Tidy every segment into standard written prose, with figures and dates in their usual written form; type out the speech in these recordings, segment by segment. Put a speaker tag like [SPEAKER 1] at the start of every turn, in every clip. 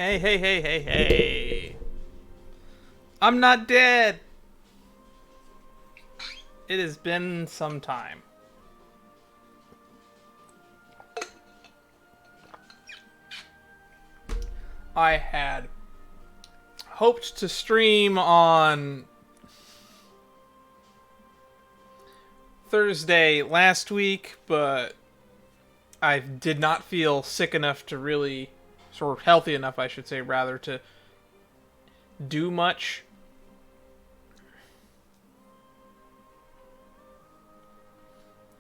[SPEAKER 1] Hey, hey, hey, hey, hey. I'm not dead. It has been some time. I had hoped to stream on Thursday last week, but I did not feel sick enough to really, sort of healthy enough, I should say, rather, to do much.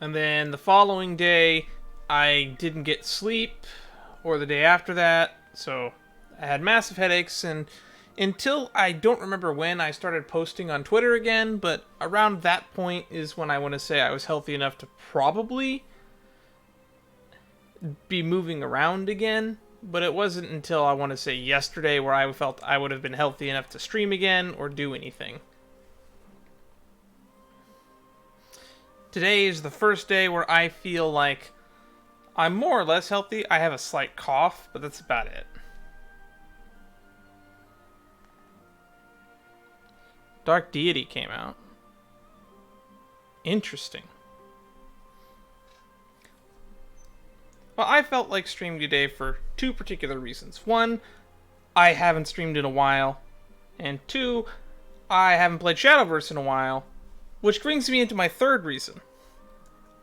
[SPEAKER 1] And then the following day, I didn't get sleep, or the day after that, so I had massive headaches, and until I don't remember when I started posting on Twitter again, but around that point is when I want to say I was healthy enough to probably be moving around again. But it wasn't until I want to say yesterday where I felt I would have been healthy enough to stream again or do anything. Today is the first day where I feel like I'm more or less healthy. I have a slight cough, but that's about it. Dark Deity came out. Interesting. Well, I felt like streaming today for two particular reasons. One, I haven't streamed in a while. And two, I haven't played Shadowverse in a while. Which brings me into my third reason.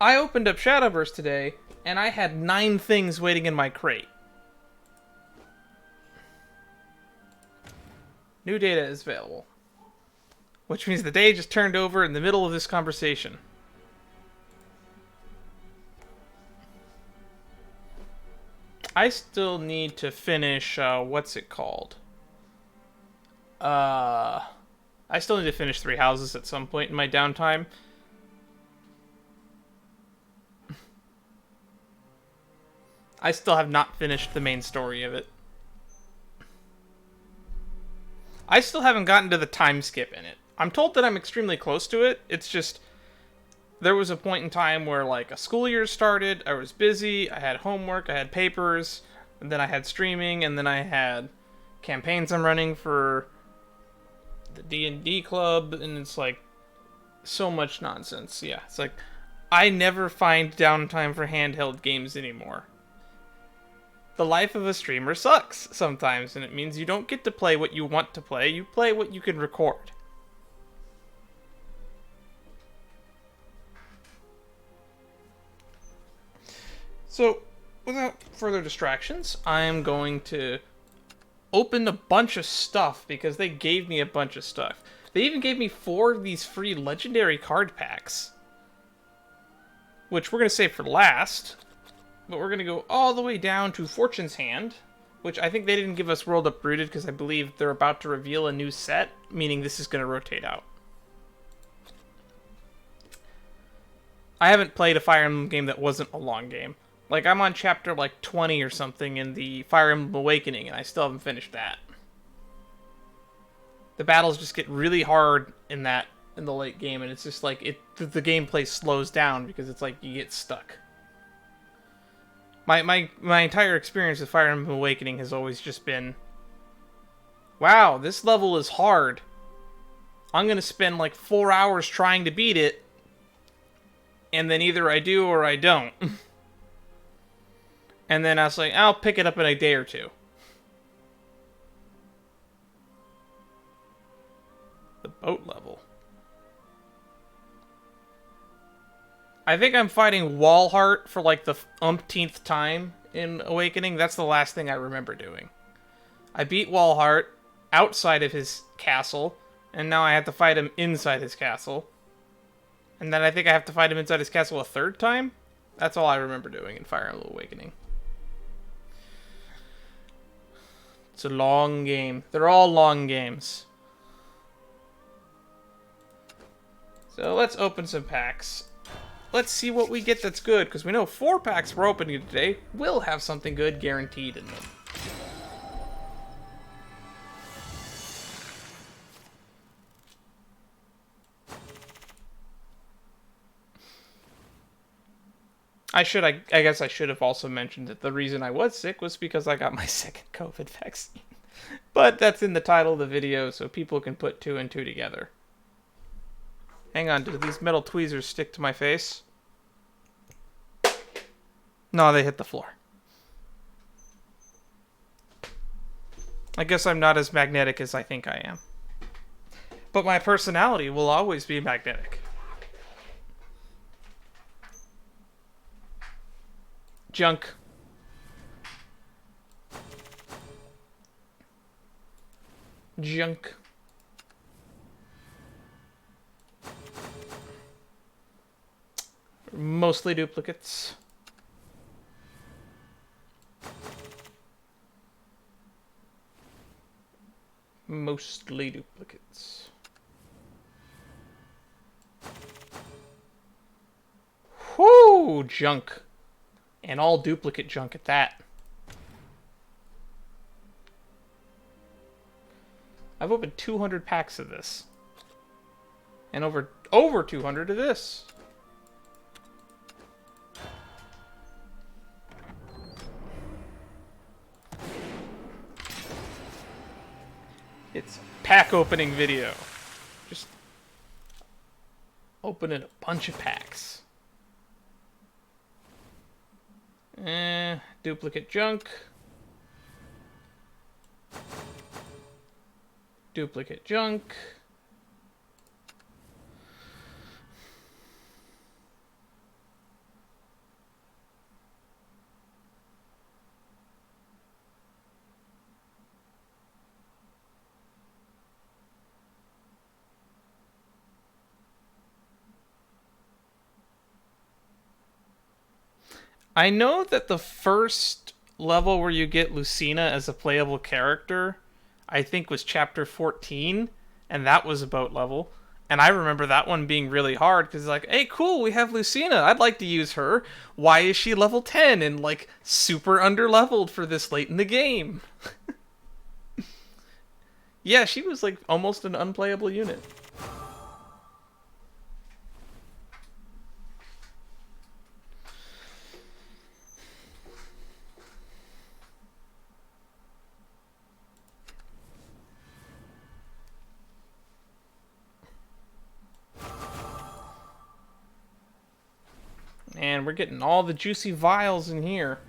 [SPEAKER 1] I opened up Shadowverse today, and I had 9 things waiting in my crate. New data is available. Which means the day just turned over in the middle of this conversation. I still need to finish, what's it called? I still need to finish 3 houses at some point in my downtime. I still have not finished the main story of it. I still haven't gotten to the time skip in it. I'm told that I'm extremely close to it. It's just, there was a point in time where, like, a school year started, I was busy, I had homework, I had papers, and then I had streaming, and then I had campaigns I'm running for the D&D club, and it's like, so much nonsense. Yeah, it's like, I never find downtime for handheld games anymore. The life of a streamer sucks sometimes, and it means you don't get to play what you want to play, you play what you can record. So, without further distractions, I'm going to open a bunch of stuff because they gave me a bunch of stuff. They even gave me 4 of these free legendary card packs, which we're going to save for last. But we're going to go all the way down to Fortune's Hand, which I think they didn't give us World Uprooted because I believe they're about to reveal a new set, meaning this is going to rotate out. I haven't played a Fire Emblem game that wasn't a long game. Like, I'm on chapter, like, 20 or something in the Fire Emblem Awakening, and I still haven't finished that. The battles just get really hard in the late game, and it's just like, the gameplay slows down because it's like you get stuck. My entire experience with Fire Emblem Awakening has always just been, wow, this level is hard. I'm going to spend like 4 hours trying to beat it, and then either I do or I don't. And then I was like, I'll pick it up in a day or two. The boat level. I think I'm fighting Walhart for like the umpteenth time in Awakening. That's the last thing I remember doing. I beat Walhart outside of his castle, and now I have to fight him inside his castle. And then I think I have to fight him inside his castle a 3rd time? That's all I remember doing in Fire Emblem Awakening. It's a long game. They're all long games. So let's open some packs. Let's see what we get that's good, because we know 4 packs we're opening today will have something good guaranteed in them. I guess I should have also mentioned that the reason I was sick was because I got my second COVID vaccine. But that's in the title of the video, so people can put two and two together. Hang on, do these metal tweezers stick to my face? No, they hit the floor. I guess I'm not as magnetic as I think I am. But my personality will always be magnetic. Junk. Junk. Mostly duplicates. Mostly duplicates. Whoo! Junk. And all duplicate junk at that. I've opened 200 packs of this. And over 200 of this. It's pack opening video. Just opening a bunch of packs. Duplicate junk. Duplicate junk. I know that the first level where you get Lucina as a playable character, I think was chapter 14, and that was a boat level. And I remember that one being really hard because like, hey, cool, we have Lucina. I'd like to use her. Why is she level 10 and like super underleveled for this late in the game? Yeah, she was like almost an unplayable unit. And we're getting all the juicy vials in here.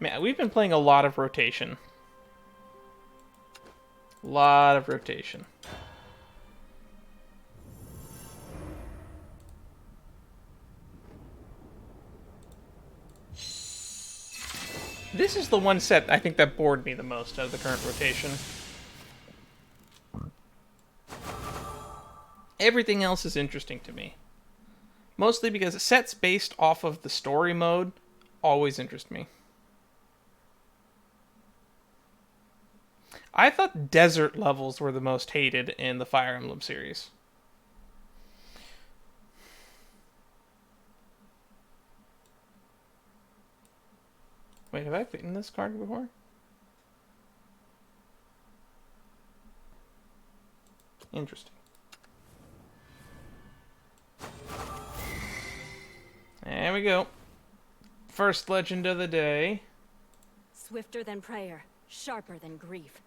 [SPEAKER 1] Man, we've been playing a lot of rotation. A lot of rotation. This is the one set I think that bored me the most out of the current rotation. Everything else is interesting to me. Mostly because sets based off of the story mode always interest me. I thought desert levels were the most hated in the Fire Emblem series. Wait, have I beaten this card before? Interesting. There we go. First legend of the day.
[SPEAKER 2] Swifter than prayer, sharper than grief.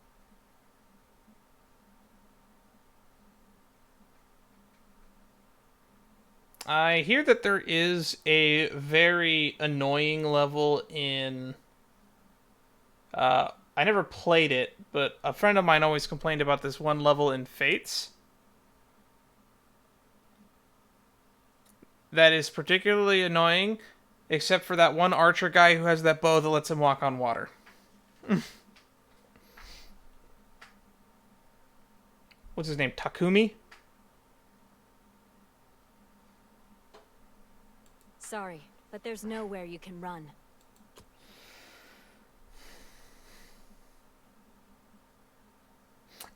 [SPEAKER 1] I hear that there is a very annoying level in... I never played it, but a friend of mine always complained about this one level in Fates. That is particularly annoying, except for that one archer guy who has that bow that lets him walk on water. What's his name? Takumi?
[SPEAKER 2] Sorry, but there's nowhere you can run.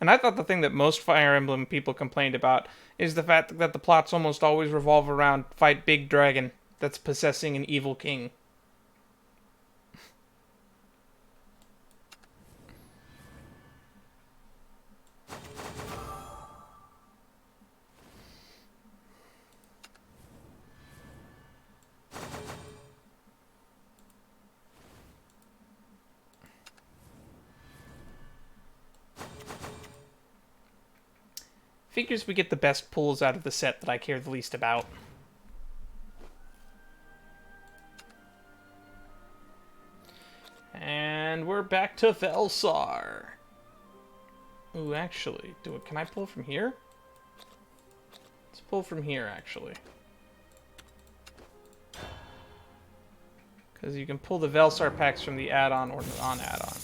[SPEAKER 1] And I thought the thing that most Fire Emblem people complained about is the fact that the plots almost always revolve around fight big dragon that's possessing an evil king. Figures we get the best pulls out of the set that I care the least about. And we're back to Velsar. Ooh, actually, can I pull from here? Let's pull from here, actually. Because you can pull the Velsar packs from the add-on or non-add-on.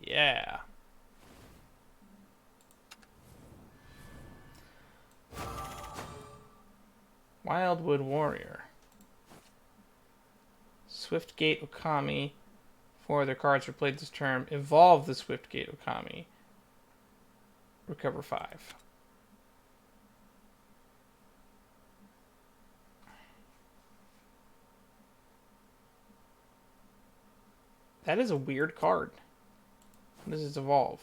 [SPEAKER 1] Yeah. Wildwood Warrior. Swiftgate Okami. 4 other cards were played this turn. Evolve the Swiftgate Okami. Recover 5. That is a weird card. What does it evolve?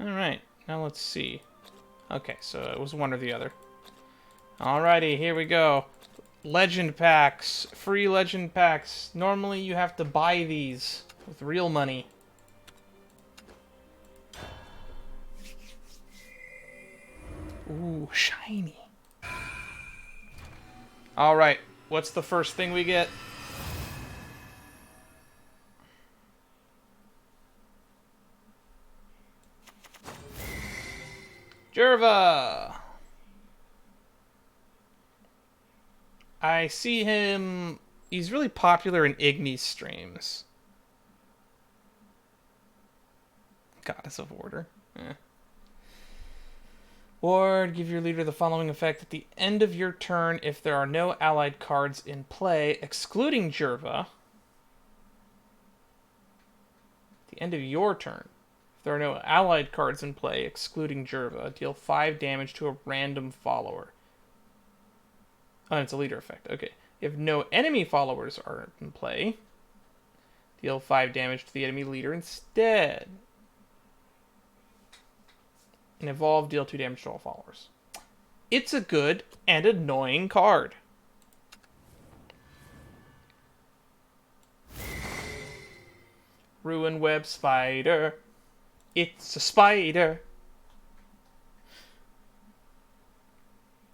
[SPEAKER 1] Alright, now let's see. Okay, so it was one or the other. Alrighty, here we go. Legend packs. Free legend packs. Normally you have to buy these with real money. Ooh, shiny. Alright, what's the first thing we get? Jerva! I see him... He's really popular in Ignis streams. Goddess of Order. Ward, give your leader the following effect. At the end of your turn, if there are no allied cards in play, excluding Jerva... At the end of your turn, if there are no allied cards in play, excluding Jerva, deal 5 damage to a random follower. Oh, it's a leader effect. Okay. If no enemy followers are in play, deal 5 damage to the enemy leader instead. And evolve, deal 2 damage to all followers. It's a good and annoying card. Ruin Web Spider. It's a spider.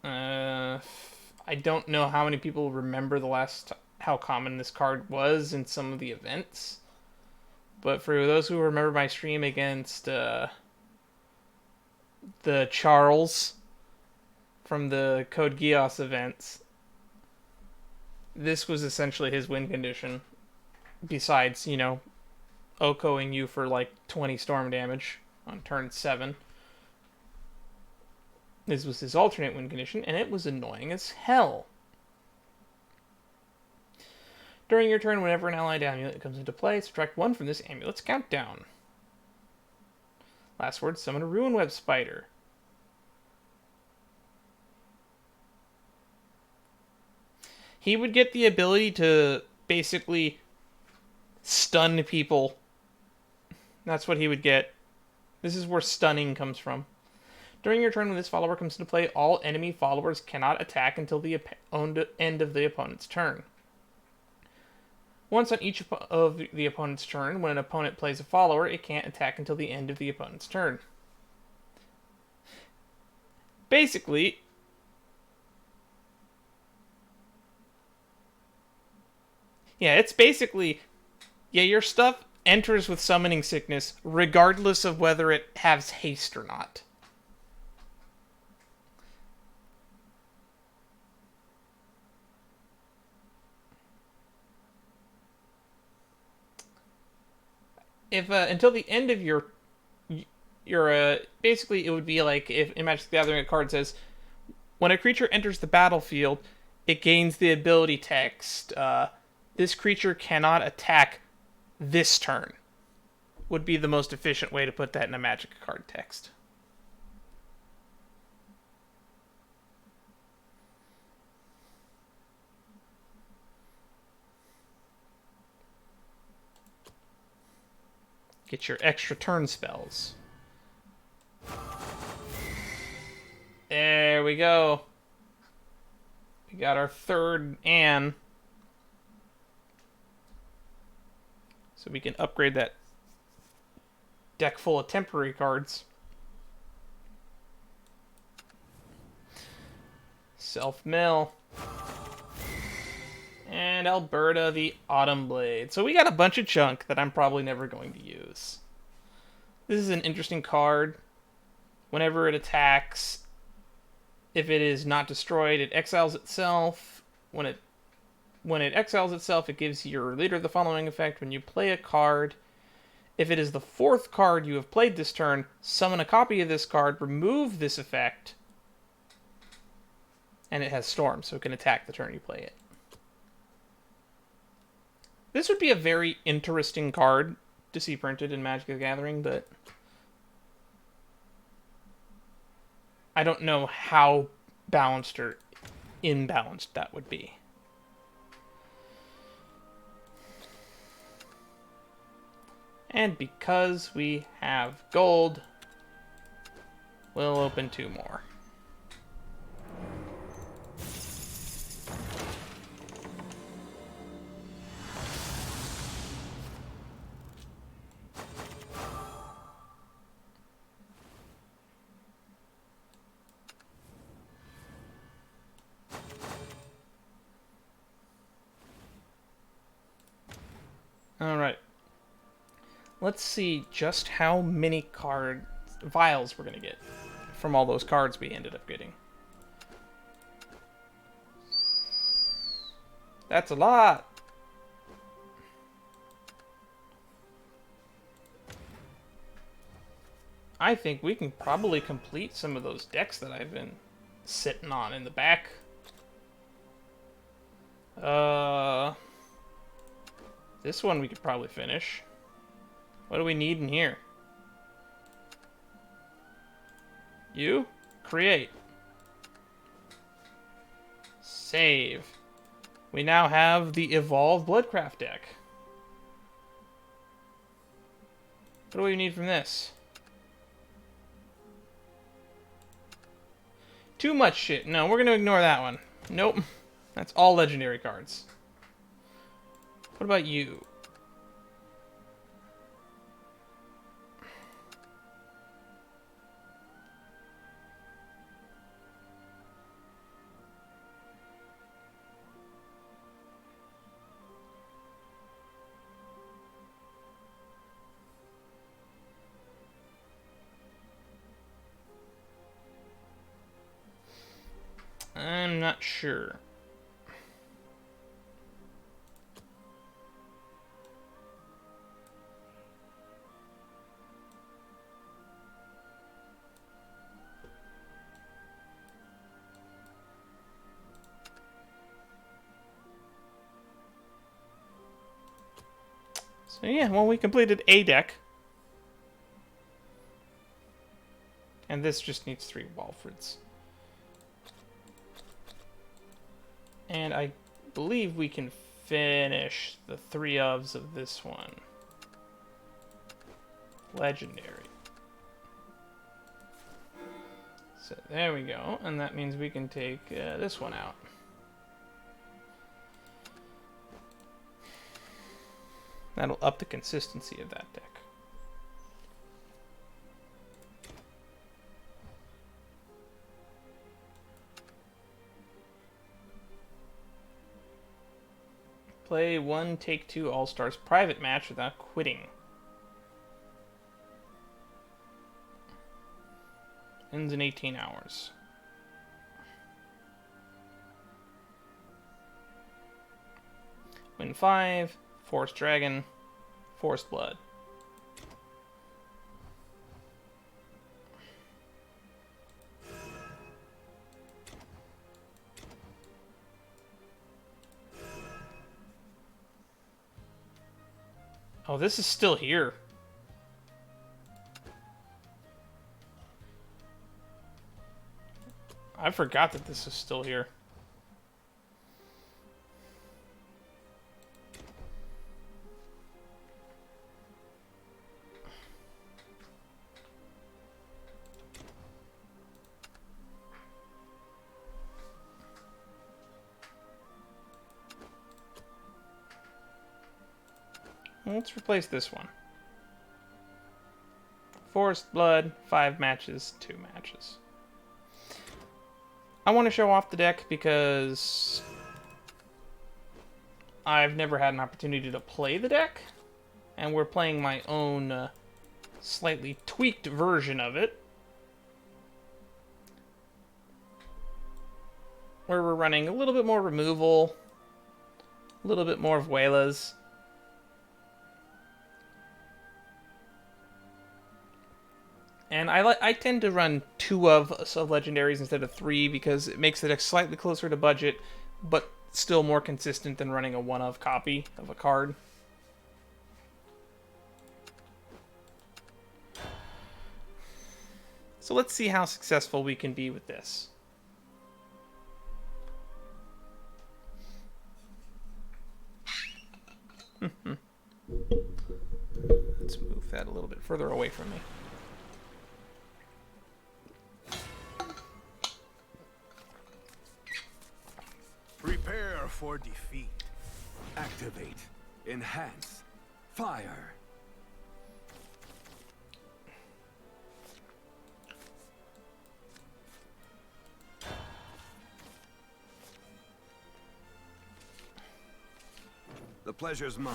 [SPEAKER 1] I don't know how many people remember how common this card was in some of the events. But for those who remember my stream against the Charles from the Code Geass events, this was essentially his win condition. Besides, Okoing you for like 20 storm damage on turn 7. This was his alternate win condition, and it was annoying as hell. During your turn, whenever an allied amulet comes into play, subtract 1 from this amulet's countdown. Last word, summon a Ruin Web Spider. He would get the ability to basically stun people. That's what he would get. This is where stunning comes from. During your turn, when this follower comes into play, all enemy followers cannot attack until the end of the opponent's turn. Once on each of the opponent's turn, when an opponent plays a follower, it can't attack until the end of the opponent's turn. Basically, it's basically, your stuff enters with summoning sickness, regardless of whether it has haste or not. If until the end of your basically it would be like if in Magic the Gathering a card says When a creature enters the battlefield, it gains the ability text. This creature cannot attack this turn. Would be the most efficient way to put that in a Magic card text. Get your extra turn spells. There we go. We got our third Anne. So we can upgrade that deck full of temporary cards. Self-mill. And Alberta the Autumn Blade. So we got a bunch of junk that I'm probably never going to use. This is an interesting card. Whenever it attacks, if it is not destroyed, it exiles itself. When it exiles itself, it gives your leader the following effect. When you play a card, if it is the fourth card you have played this turn, summon a copy of this card, remove this effect, and it has Storm, so it can attack the turn you play it. This would be a very interesting card to see printed in Magic the Gathering, but I don't know how balanced or imbalanced that would be. And because we have gold, we'll open 2 more. Alright. Let's see just how many vials we're going to get from all those cards we ended up getting. That's a lot. I think we can probably complete some of those decks that I've been sitting on in the back. This one we could probably finish. What do we need in here? You? Create. Save. We now have the Evolve Bloodcraft deck. What do we need from this? Too much shit. No, we're going to ignore that one. Nope. That's all legendary cards. What about you? I'm not sure. So yeah, well, we completed a deck. And this just needs 3 Walfrids. And I believe we can finish the 3 ofs of this one. Legendary. So there we go, and that means we can take this one out. That'll up the consistency of that deck. Play 1 Take-Two All-Stars private match without quitting. Ends in 18 hours. Win 5, Forest Dragon, Forest Blood. Oh, this is still here. I forgot that this is still here. Let's replace this one. Forest Blood, 5 matches, 2 matches. I want to show off the deck because I've never had an opportunity to play the deck, and we're playing my own slightly tweaked version of it, where we're running a little bit more removal, a little bit more of Waylas. And I tend to run 2 of legendaries instead of 3 because it makes the deck slightly closer to budget, but still more consistent than running a 1 of copy of a card. So let's see how successful we can be with this. Let's move that a little bit further away from me.
[SPEAKER 3] Prepare for defeat. Activate. Enhance. Fire. The pleasure's mine.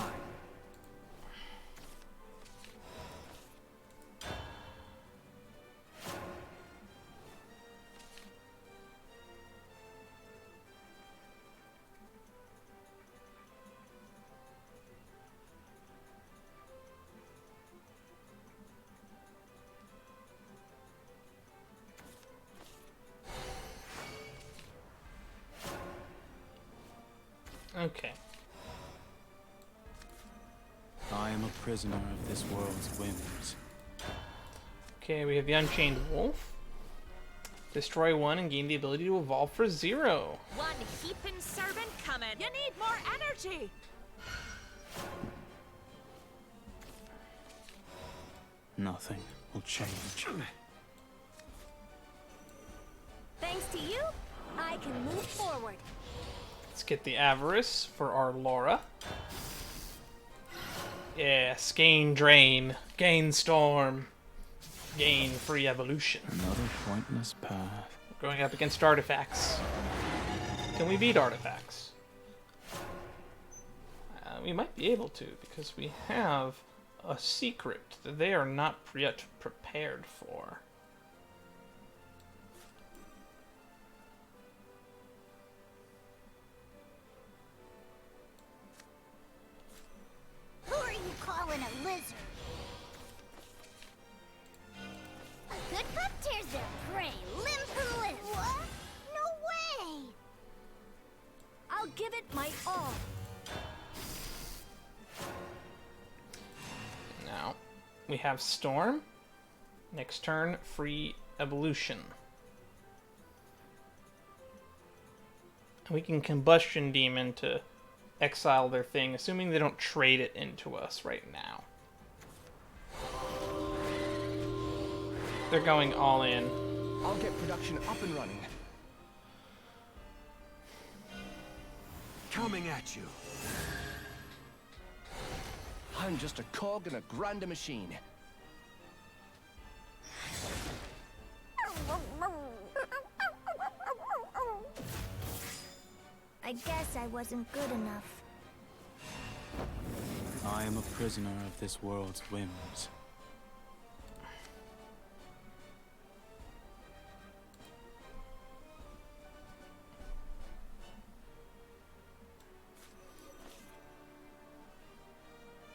[SPEAKER 1] Okay.
[SPEAKER 4] I am a prisoner of this world's whims.
[SPEAKER 1] Okay, we have the Unchained Wolf. Destroy 1 and gain the ability to evolve for 0.
[SPEAKER 5] One heaping servant coming. You need more energy.
[SPEAKER 4] Nothing will change.
[SPEAKER 2] Thanks to you, I can move forward.
[SPEAKER 1] Let's get the Avarice for our Laura. Yes, gain Drain, gain Storm, gain Free Evolution.
[SPEAKER 4] Another pointless path.
[SPEAKER 1] We're going up against artifacts. Can we beat artifacts? We might be able to, because we have a secret that they are not yet prepared for.
[SPEAKER 6] Who are you calling a lizard? A good pup tears their prey limb from limb. What? No way!
[SPEAKER 2] I'll give it my all.
[SPEAKER 1] Now, we have Storm. Next turn, Free Evolution. And we can Combustion Demon to exile their thing, assuming they don't trade it into us right now. They're going all in.
[SPEAKER 7] I'll get production up and running.
[SPEAKER 3] Coming at you.
[SPEAKER 7] I'm just a cog in a grander machine.
[SPEAKER 6] I guess I wasn't good enough.
[SPEAKER 4] I am a prisoner of this world's whims.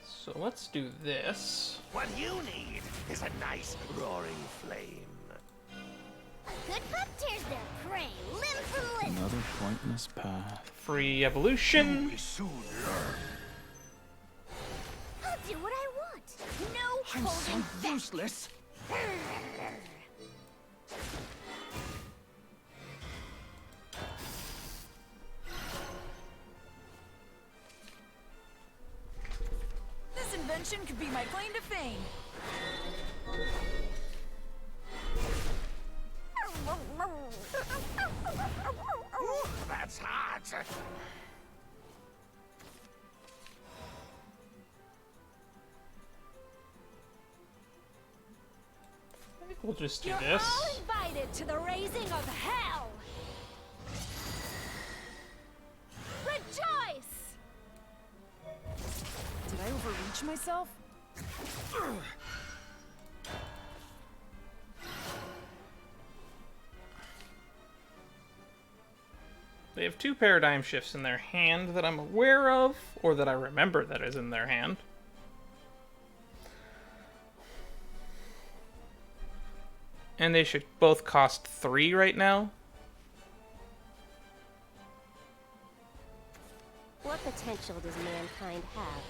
[SPEAKER 1] So let's do this.
[SPEAKER 3] What you need is a nice roaring flame.
[SPEAKER 6] A good pup tears their prey limb from limb.
[SPEAKER 4] Another pointless path.
[SPEAKER 1] Free Evolution.
[SPEAKER 3] We soon learn.
[SPEAKER 6] do what I want. No
[SPEAKER 7] I'm so
[SPEAKER 6] holding back.
[SPEAKER 7] useless.
[SPEAKER 5] This invention could be my claim to fame.
[SPEAKER 3] Ooh, that's hot.
[SPEAKER 1] I think we'll just do
[SPEAKER 6] You're
[SPEAKER 1] this.
[SPEAKER 6] all invited to the raising of hell. Rejoice!
[SPEAKER 5] Did I overreach myself?
[SPEAKER 1] They have 2 paradigm shifts in their hand that I'm aware of, or that I remember that is in their hand. And they should both cost 3 right now.
[SPEAKER 8] What potential does mankind have?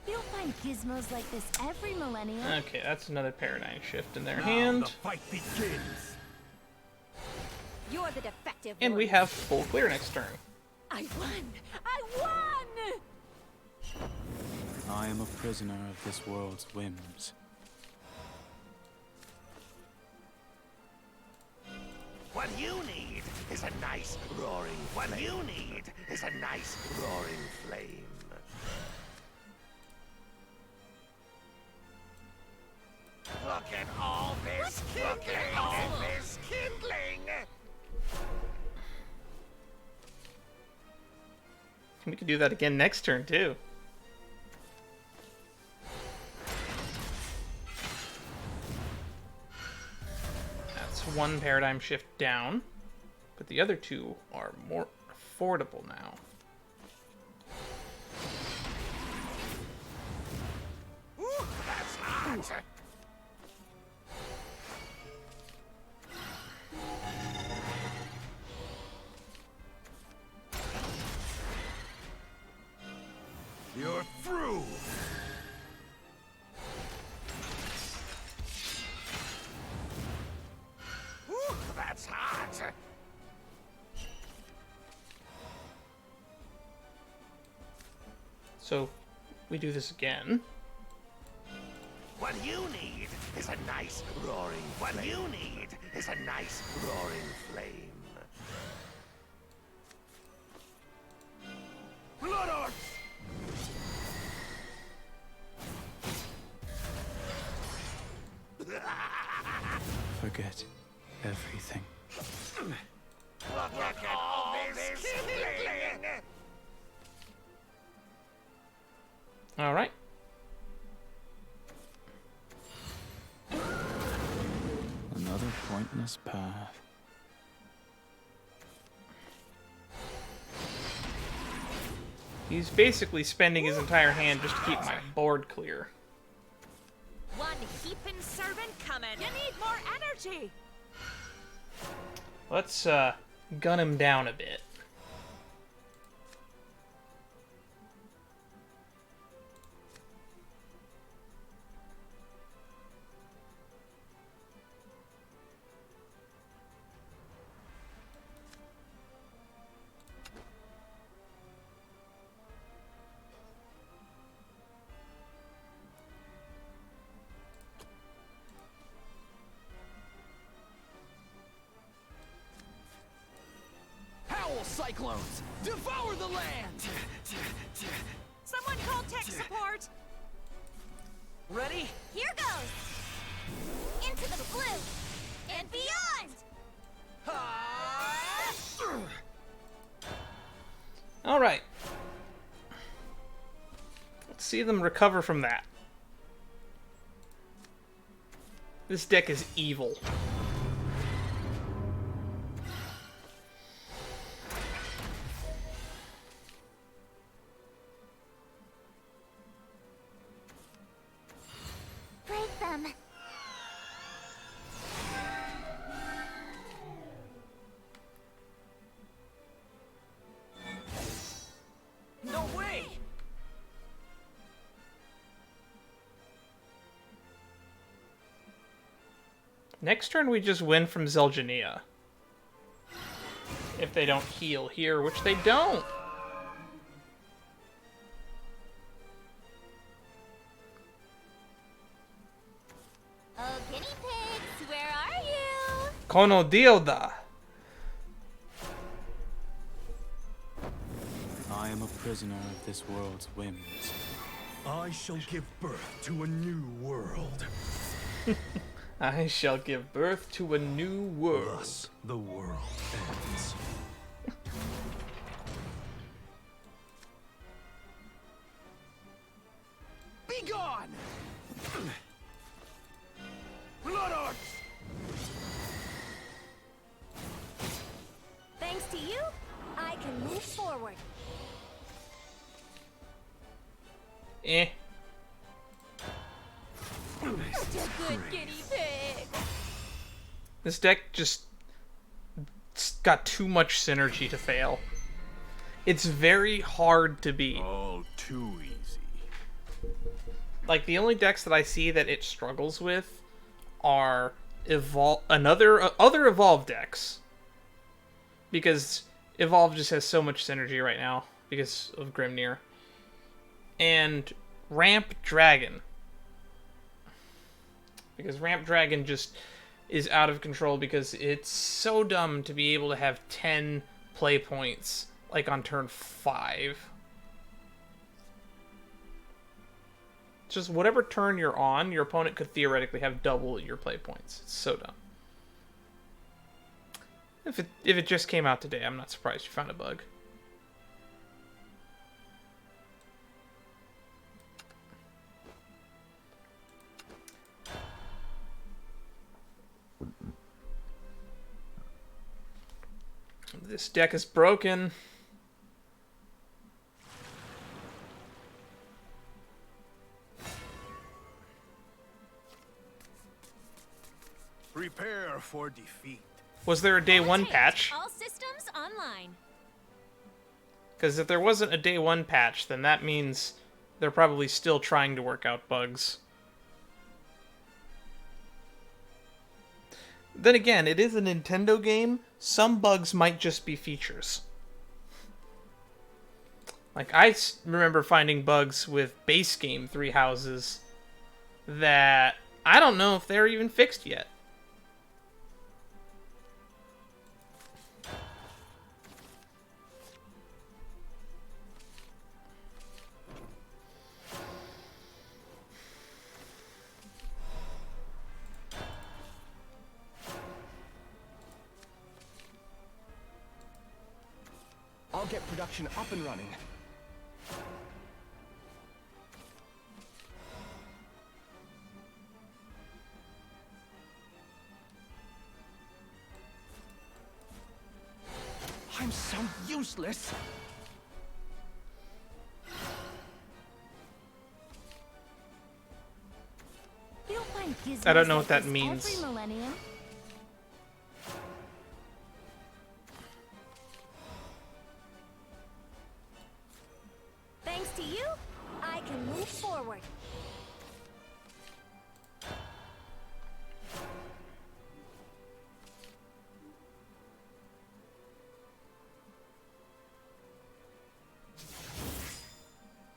[SPEAKER 6] You'll find gizmos like this every millennium.
[SPEAKER 1] Okay, that's another paradigm shift in their
[SPEAKER 3] Now
[SPEAKER 1] hand.
[SPEAKER 3] the fight begins.
[SPEAKER 6] You're the defective
[SPEAKER 1] And
[SPEAKER 6] one.
[SPEAKER 1] we have full clear next turn.
[SPEAKER 5] I won! I won!
[SPEAKER 4] I am a prisoner of this world's whims.
[SPEAKER 3] What you need is a nice roaring. What you need is a nice roaring flame. Look at all this kindling! Look at all this kindling!
[SPEAKER 1] We could do that again next turn, too. That's 1 paradigm shift down, but the other 2 are more affordable now.
[SPEAKER 3] Ooh, that's hot! You're through! Ooh, that's hot!
[SPEAKER 1] So, we do this again.
[SPEAKER 3] What you need is a nice roaring. What you need is a nice roaring flame. Blood Arts!
[SPEAKER 4] Forget everything.
[SPEAKER 3] Look at all this kindling!
[SPEAKER 1] All right.
[SPEAKER 4] Another pointless path.
[SPEAKER 1] He's basically spending his entire hand just to keep my board clear.
[SPEAKER 5] One heaping servant coming. You need more energy.
[SPEAKER 1] Let's gun him down a bit.
[SPEAKER 7] Howl cyclones! Devour the land!
[SPEAKER 5] Someone call tech support.
[SPEAKER 7] Ready?
[SPEAKER 6] Here goes! Into the blue! And beyond!
[SPEAKER 1] All right. Let's see them recover from that. This deck is evil.
[SPEAKER 6] Break them!
[SPEAKER 7] No way!
[SPEAKER 1] Next turn we just win from Zel'Jania. If they don't heal here, which they don't.
[SPEAKER 6] Oh, guinea pigs, where are you?
[SPEAKER 1] Kono Dioda.
[SPEAKER 4] I am a prisoner of this world's whims.
[SPEAKER 3] I shall give birth to a new world.
[SPEAKER 1] I shall give birth to a new world.
[SPEAKER 3] Thus, the world ends.
[SPEAKER 7] Be gone!
[SPEAKER 3] Blood Arts!
[SPEAKER 2] Thanks to you, I can move forward.
[SPEAKER 1] Eh.
[SPEAKER 6] Such a good guinea pig.
[SPEAKER 1] This deck just got too much synergy to fail. It's very hard to beat.
[SPEAKER 3] All too easy.
[SPEAKER 1] Like, the only decks that I see that it struggles with are other Evolve decks. Because Evolve just has so much synergy right now because of Grimnir. And Ramp Dragon. Because Ramp Dragon just is out of control because it's so dumb to be able to have 10 play points, like on turn 5. Just whatever turn you're on, your opponent could theoretically have double your play points. It's so dumb. If it just came out today, I'm not surprised you found a bug. This deck is broken.
[SPEAKER 3] Prepare for defeat.
[SPEAKER 1] Was there a day one patch?
[SPEAKER 2] All systems online.
[SPEAKER 1] Because if there wasn't a day one patch, then that means they're probably still trying to work out bugs. Then again, it is a Nintendo game. Some bugs might just be features. Like, I remember finding bugs with base game Three Houses that I don't know if they're even fixed yet.
[SPEAKER 7] I'll get production up and running. I'm so useless.
[SPEAKER 6] You don't find gizmos
[SPEAKER 1] I don't know
[SPEAKER 6] like
[SPEAKER 1] what that
[SPEAKER 6] this
[SPEAKER 1] means.
[SPEAKER 6] Every millennium.
[SPEAKER 2] Thanks to you, I can move forward.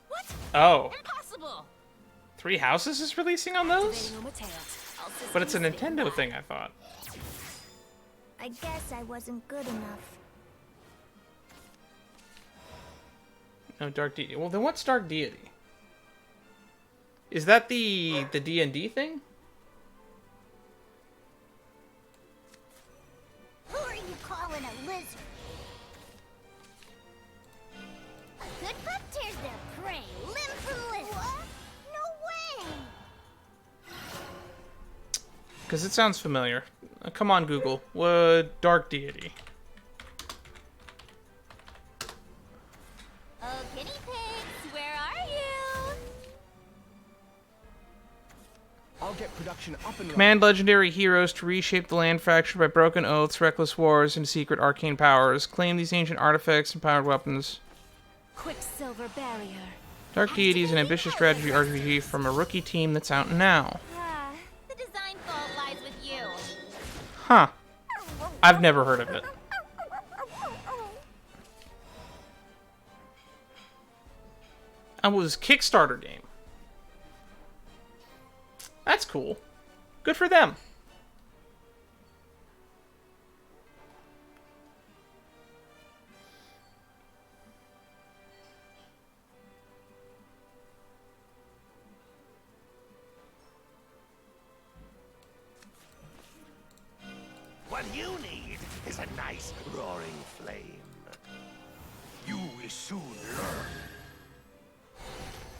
[SPEAKER 5] What?
[SPEAKER 1] Oh,
[SPEAKER 5] Impossible!
[SPEAKER 1] Three Houses is releasing on those?
[SPEAKER 2] Activating Umateus. All
[SPEAKER 1] But it's a
[SPEAKER 2] systems
[SPEAKER 1] Nintendo
[SPEAKER 2] standby.
[SPEAKER 1] thing, I thought.
[SPEAKER 6] I guess I wasn't good enough.
[SPEAKER 1] No, Dark Deity. Well, then what's Dark Deity? Is that the D&D thing?
[SPEAKER 6] Who are you calling a lizard? A good pup tears their prey limb from limb. What? No way!
[SPEAKER 1] Because it sounds familiar. Come on, Google. What Dark Deity?
[SPEAKER 6] Oh, guinea pigs, where are you?
[SPEAKER 7] I'll get production up and running.
[SPEAKER 1] Command legendary heroes to reshape the land fractured by broken oaths, reckless wars, and secret arcane powers. Claim these ancient artifacts and powered weapons.
[SPEAKER 2] Quicksilver barrier.
[SPEAKER 1] Dark Deity is an ambitious strategy RPG from a rookie team that's out now.
[SPEAKER 6] Ah, the design fault lies with you.
[SPEAKER 1] Huh. I've never heard of it. It was a Kickstarter game. That's cool. Good for them.
[SPEAKER 3] What you need is a nice roaring flame. You will soon learn.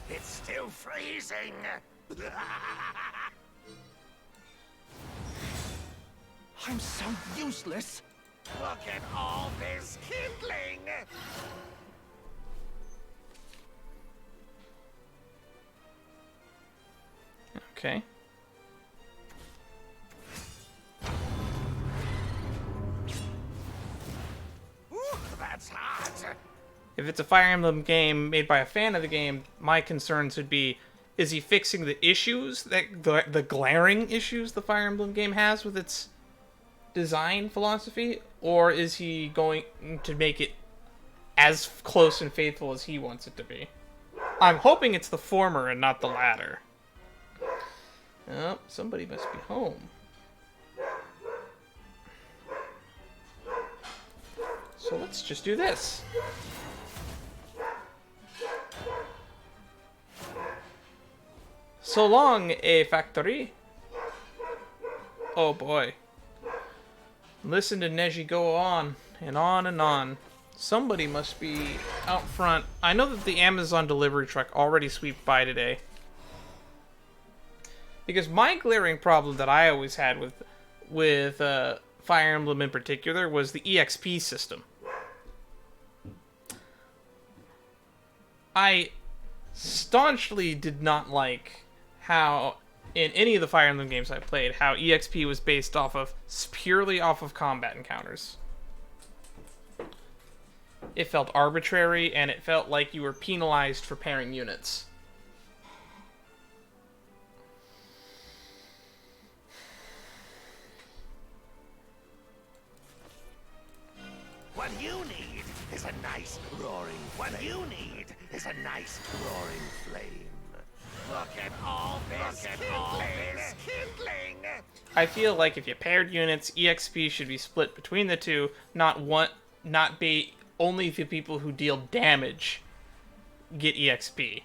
[SPEAKER 3] It's still freezing.
[SPEAKER 7] I'm so useless.
[SPEAKER 3] Look at all this kindling.
[SPEAKER 1] Okay.
[SPEAKER 3] Ooh, that's hot.
[SPEAKER 1] If it's a Fire Emblem game made by a fan of the game, my concerns would be, is he fixing the issues, the glaring issues the Fire Emblem game has with its design philosophy, or is he going to make it as close and faithful as he wants it to be? I'm hoping it's the former and not the latter. Oh, somebody must be home. So let's just do this. So long, a factory. Oh boy. Listen to Neji go on and on and on. Somebody must be out front. I know that the Amazon delivery truck already sweeped by today. Because my glaring problem that I always had with Fire Emblem in particular was the EXP system. I staunchly did not like how, in any of the Fire Emblem games I played, how EXP was based purely off of combat encounters. It felt arbitrary, and it felt like you were penalized for pairing units.
[SPEAKER 3] What you need is a nice roaring. What you need is a nice roaring flame. Look at all this kindling.
[SPEAKER 1] I feel like if you paired units, EXP should be split between the two, not be only the people who deal damage get EXP.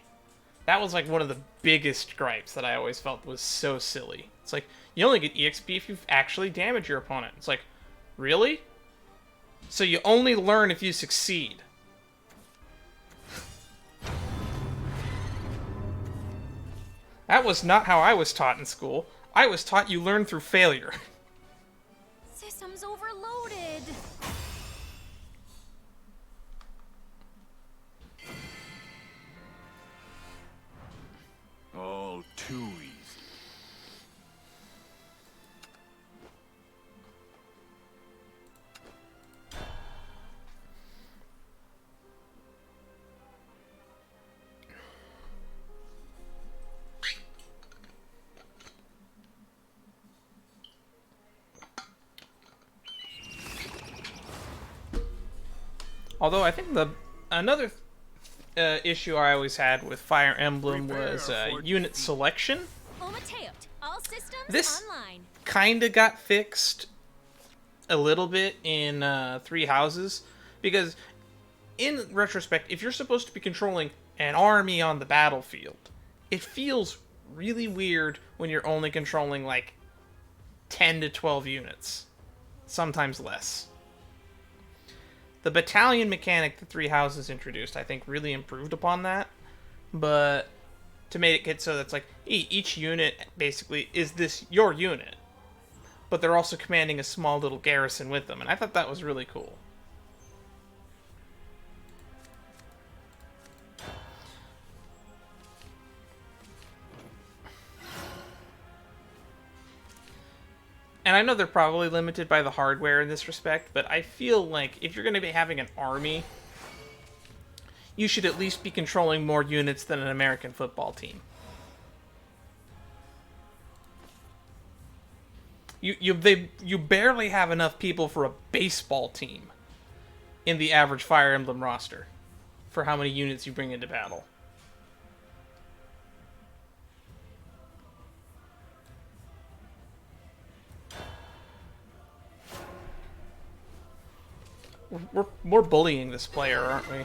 [SPEAKER 1] That was like one of the biggest gripes that I always felt was so silly. It's like, you only get EXP if you actually damage your opponent. It's like, really? So you only learn if you succeed. That was not how I was taught in school. I was taught you learn through failure.
[SPEAKER 2] System's overloaded.
[SPEAKER 3] All too easy.
[SPEAKER 1] Although I think another issue I always had with Fire Emblem was unit selection.
[SPEAKER 2] All systems
[SPEAKER 1] This
[SPEAKER 2] online.
[SPEAKER 1] kind of got fixed a little bit in Three Houses, because in retrospect, if you're supposed to be controlling an army on the battlefield, it feels really weird when you're only controlling like 10 to 12 units, sometimes less. The battalion mechanic that Three Houses introduced, I think, really improved upon that. But to make it so that's like, each unit basically is your unit. But they're also commanding a small little garrison with them. And I thought that was really cool. And I know they're probably limited by the hardware in this respect, but I feel like if you're going to be having an army, you should at least be controlling more units than an American football team. You barely have enough people for a baseball team in the average Fire Emblem roster for how many units you bring into battle. We're bullying this player, aren't we?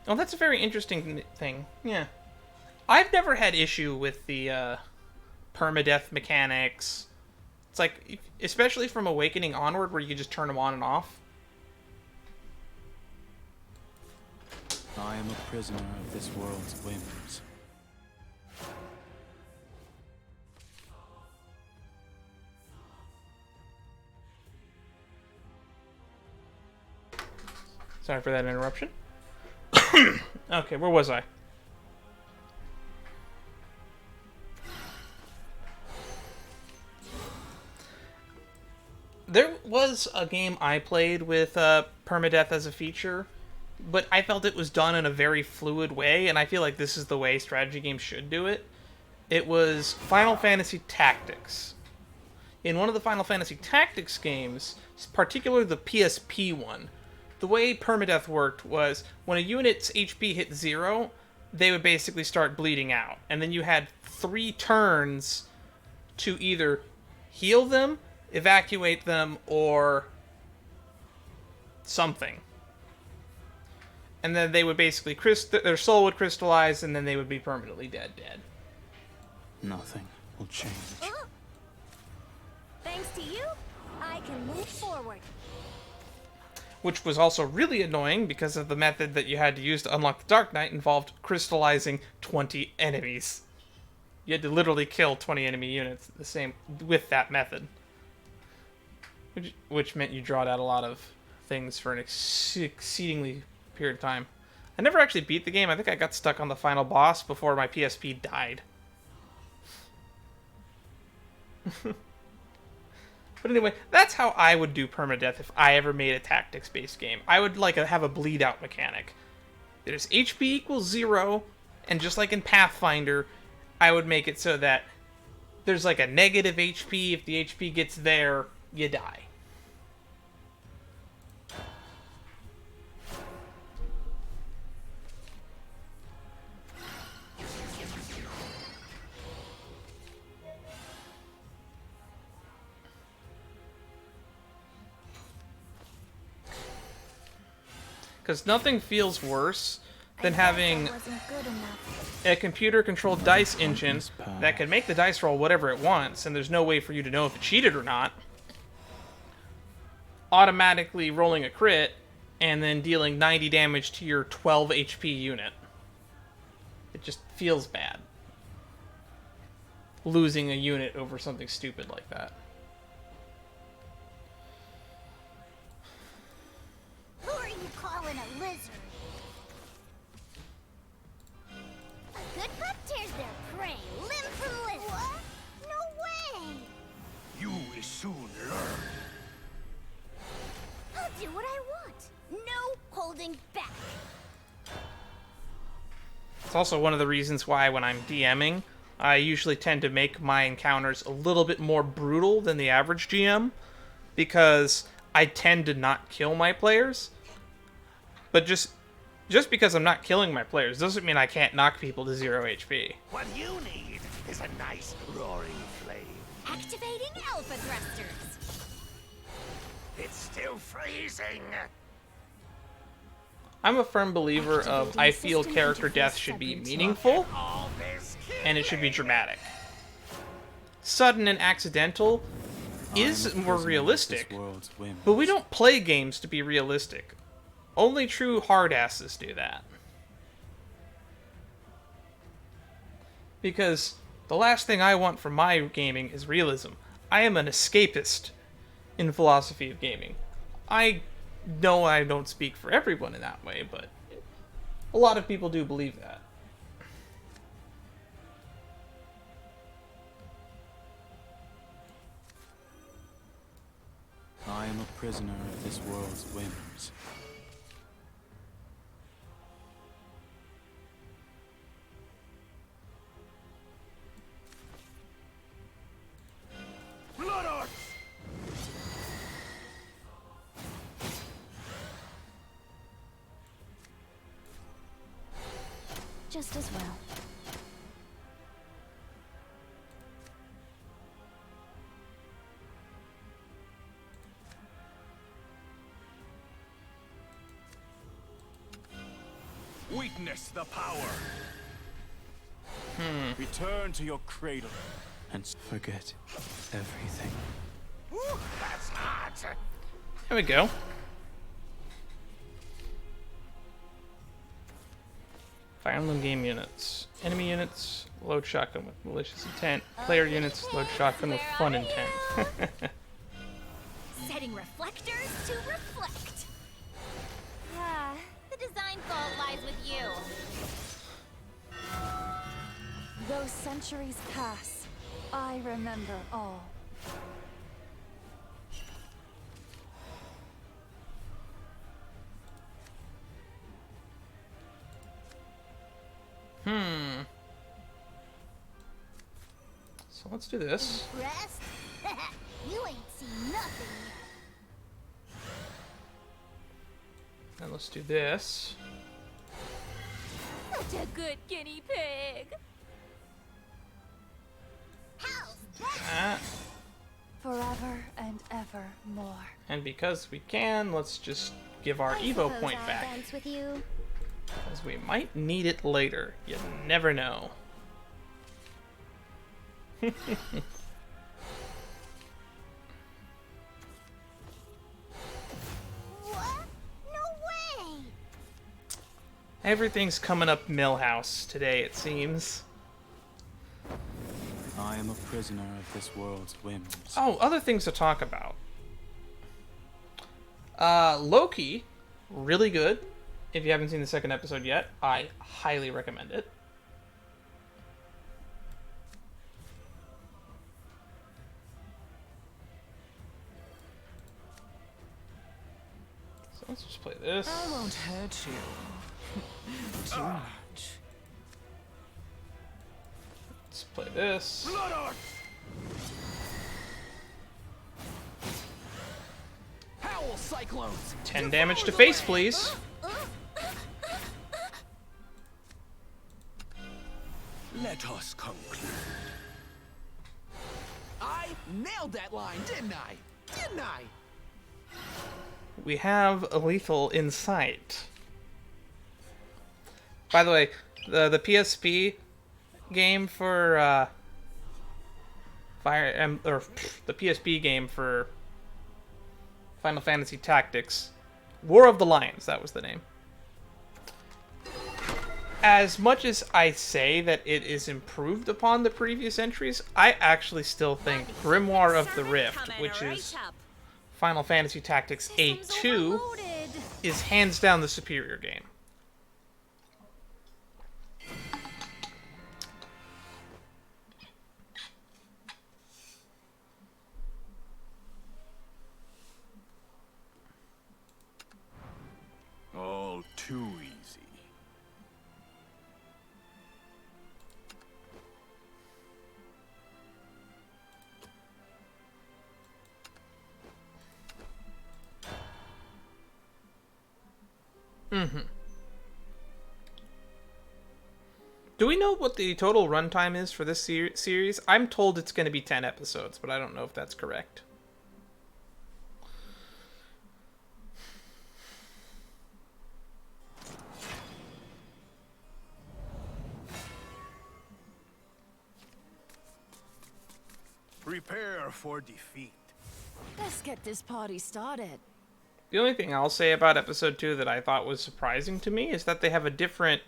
[SPEAKER 1] Oh, that's a very interesting thing. Yeah. I've never had issue with the permadeath mechanics. It's like, especially from Awakening onward, where you can just turn them on and off.
[SPEAKER 4] I am a prisoner of this world's whims.
[SPEAKER 1] Sorry for that interruption. Okay, where was I? There was a game I played with permadeath as a feature, but I felt it was done in a very fluid way, and I feel like this is the way strategy games should do it. It was Final Fantasy Tactics. In one of the Final Fantasy Tactics games, particularly the PSP one, the way permadeath worked was when a unit's HP hit 0, they would basically start bleeding out. And then you had 3 turns to either heal them, evacuate them, or something. And then they would basically, their soul would crystallize, and then they would be permanently dead.
[SPEAKER 4] Nothing will change.
[SPEAKER 6] Thanks to you, I can move forward.
[SPEAKER 1] Which was also really annoying because of the method that you had to use to unlock the Dark Knight involved crystallizing 20 enemies. You had to literally kill 20 enemy units the same with that method. Which meant you drawed out a lot of things for an exceedingly period of time. I never actually beat the game. I think I got stuck on the final boss before my PSP died. But anyway, that's how I would do permadeath if I ever made a tactics-based game. I would have a bleed-out mechanic. There's HP equals 0, and just like in Pathfinder, I would make it so that there's like a negative HP. If the HP gets there, you die. Because nothing feels worse than having a computer-controlled dice engine that can make the dice roll whatever it wants, and there's no way for you to know if it cheated or not, automatically rolling a crit, and then dealing 90 damage to your 12 HP unit. It just feels bad. Losing a unit over something stupid like that.
[SPEAKER 6] Who are you calling a lizard? A good pup tears their prey limb from limb. What? No way!
[SPEAKER 3] You will soon learn.
[SPEAKER 6] I'll do what I want. No holding back.
[SPEAKER 1] It's also one of the reasons why when I'm DMing, I usually tend to make my encounters a little bit more brutal than the average GM, because I tend to not kill my players. But just because I'm not killing my players doesn't mean I can't knock people to 0 HP.
[SPEAKER 3] What you need is a nice roaring flame.
[SPEAKER 6] Activating alpha thrusters.
[SPEAKER 3] It's still freezing.
[SPEAKER 1] I'm a firm believer of I feel character death should be meaningful,
[SPEAKER 3] All this
[SPEAKER 1] and it should be dramatic. Sudden and accidental is more realistic, but we don't play games to be realistic. Only true hardasses do that. Because the last thing I want from my gaming is realism. I am an escapist in philosophy of gaming. I know I don't speak for everyone in that way, but a lot of people do believe that.
[SPEAKER 4] I am a prisoner of this world's whims.
[SPEAKER 3] Blood Arts!
[SPEAKER 8] Just as well.
[SPEAKER 3] Witness the power!
[SPEAKER 4] Return to your cradle and forget everything.
[SPEAKER 3] Woo, that's hot!
[SPEAKER 1] There we go. Fire Emblem game units. Enemy units, load shotgun with malicious intent. Player units, load shotgun with fun intent.
[SPEAKER 5] Setting reflectors to reflect.
[SPEAKER 6] Ah, the design fault lies with you.
[SPEAKER 2] Though centuries pass, I remember all.
[SPEAKER 1] So let's do this.
[SPEAKER 6] Impressed? You ain't seen nothing yet.
[SPEAKER 1] And let's do this.
[SPEAKER 5] Such a good guinea pig.
[SPEAKER 6] How's
[SPEAKER 1] Ah,
[SPEAKER 2] Forever and ever more.
[SPEAKER 1] and because we can, let's just give our
[SPEAKER 6] I
[SPEAKER 1] Evo
[SPEAKER 6] suppose
[SPEAKER 1] point
[SPEAKER 6] I'll
[SPEAKER 1] back.
[SPEAKER 6] dance with you?
[SPEAKER 1] Because we might need it later. You never know.
[SPEAKER 6] What? No way!
[SPEAKER 1] Everything's coming up Millhouse today, it seems.
[SPEAKER 4] I am a prisoner of this world's whims.
[SPEAKER 1] Oh, other things to talk about. Loki, really good. If you haven't seen the second episode yet, I highly recommend it. So let's just play this.
[SPEAKER 7] I won't hurt you. Too much.
[SPEAKER 1] Let's play this.
[SPEAKER 3] Blood Arts!
[SPEAKER 7] Howl cyclones!
[SPEAKER 1] 10 damage to face, please.
[SPEAKER 3] Let us conclude.
[SPEAKER 7] I nailed that line, didn't I? Didn't I?
[SPEAKER 1] We have a lethal in sight. By the way, the PSP game for the PSP game for Final Fantasy Tactics, War of the Lions, that was the name. As much as I say that it is improved upon the previous entries, I actually still think Grimoire of the Rift, which is Final Fantasy Tactics A2, is hands down the superior game.
[SPEAKER 3] All too easy.
[SPEAKER 1] Do we know what the total runtime is for this series? I'm told it's going to be 10 episodes, but I don't know if that's correct.
[SPEAKER 3] Prepare for defeat.
[SPEAKER 2] Let's get this party started.
[SPEAKER 1] The only thing I'll say about episode 2 that I thought was surprising to me is that they have a different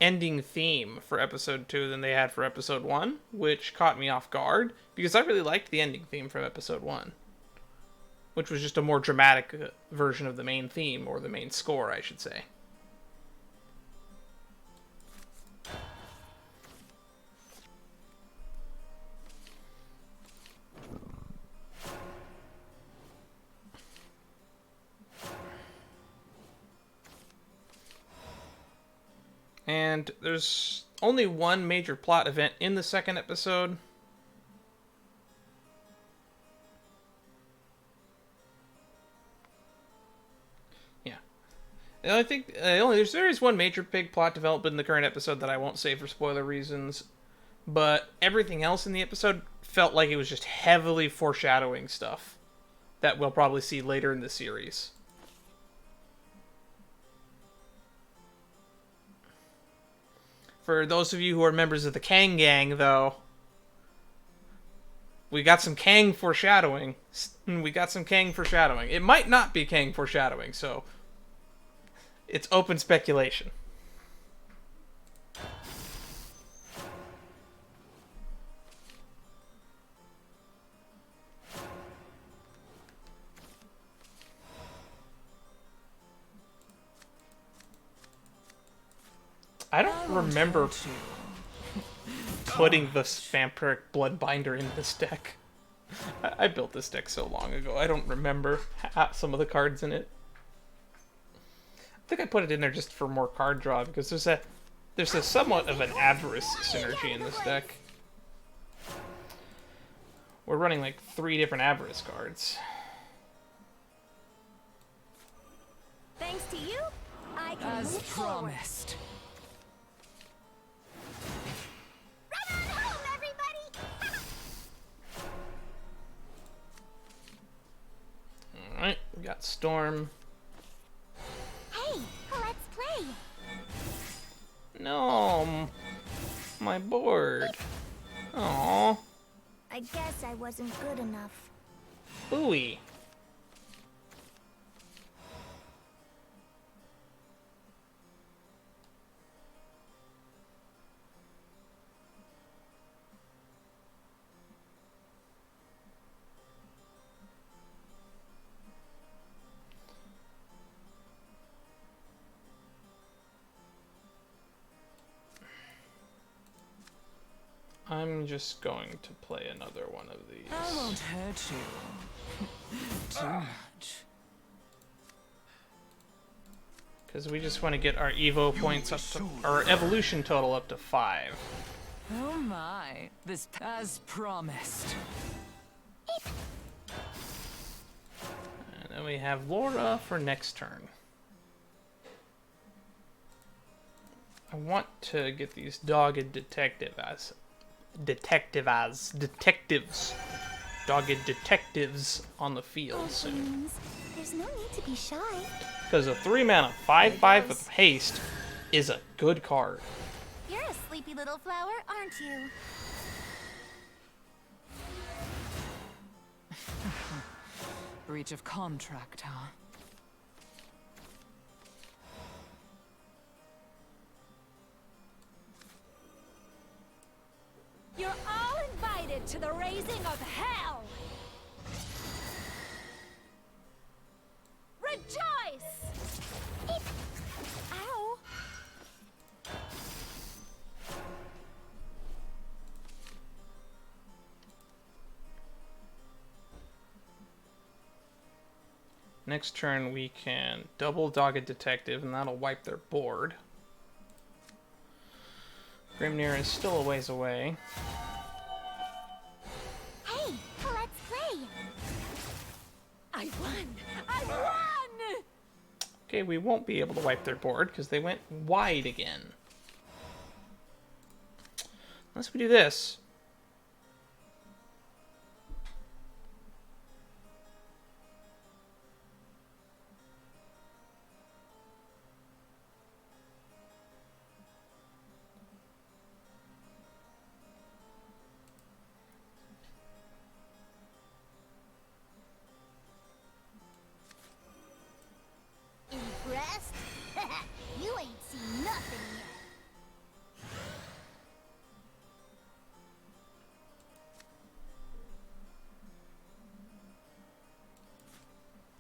[SPEAKER 1] ending theme for episode 2 than they had for episode 1, which caught me off guard because I really liked the ending theme from episode 1, which was just a more dramatic version of the main theme, or the main score, I should say. And there's only one major plot event in the second episode. Yeah. And I think there is one major big plot development in the current episode that I won't say for spoiler reasons. But everything else in the episode felt like it was just heavily foreshadowing stuff that we'll probably see later in the series. For those of you who are members of the Kang Gang, though, we got some Kang foreshadowing. It might not be Kang foreshadowing, so it's open speculation. I don't remember putting the Vampiric Bloodbinder in this deck. I built this deck so long ago, I don't remember some of the cards in it. I think I put it in there just for more card draw, because there's a somewhat of an Avarice synergy in this deck. We're running like 3 different Avarice cards.
[SPEAKER 6] Thanks to you, I can
[SPEAKER 7] As
[SPEAKER 6] move forward.
[SPEAKER 7] promised.
[SPEAKER 6] Run on home, everybody!
[SPEAKER 1] Alright, we got Storm.
[SPEAKER 6] Hey, let's play.
[SPEAKER 1] No, my board. Aww,
[SPEAKER 6] I guess I wasn't good enough.
[SPEAKER 1] ooey. I'm just going to play another one of these.
[SPEAKER 7] I won't hurt you. Too much.
[SPEAKER 1] Because we just want to get our Evo points up to, our evolution total up to 5.
[SPEAKER 7] Oh my. This as promised.
[SPEAKER 1] And then we have Laura for next turn. I want to get these dogged detectives. Dogged detectives on the field soon.
[SPEAKER 6] There's no need to be shy.
[SPEAKER 1] Because a 3-mana 5/5 with haste is a good card.
[SPEAKER 6] You're a sleepy little flower, aren't you?
[SPEAKER 7] Breach of contract, huh?
[SPEAKER 2] You're all invited to the raising of hell! Rejoice!
[SPEAKER 6] Ow!
[SPEAKER 1] Next turn we can double Dogged Detective and that'll wipe their board. Grimnir is still a ways away.
[SPEAKER 6] Hey, let's play.
[SPEAKER 2] I won! I won!
[SPEAKER 1] Okay, we won't be able to wipe their board because they went wide again. Unless we do this.
[SPEAKER 6] Impressed? You ain't seen nothing yet.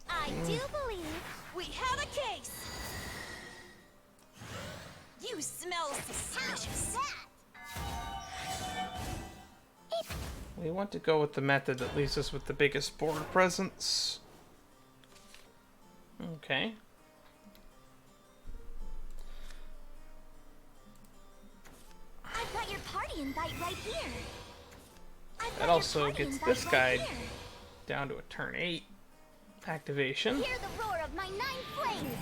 [SPEAKER 6] I do believe
[SPEAKER 5] We have a case! You smell suspicious.
[SPEAKER 1] We want to go with the method that leaves us with the biggest board presence. Okay.
[SPEAKER 6] party invite right here. I've got
[SPEAKER 1] That
[SPEAKER 6] your
[SPEAKER 1] also
[SPEAKER 6] party
[SPEAKER 1] gets
[SPEAKER 6] invite
[SPEAKER 1] this
[SPEAKER 6] right
[SPEAKER 1] guy
[SPEAKER 6] here.
[SPEAKER 1] down to a turn 8 activation.
[SPEAKER 6] Hear the roar of my 9 flames.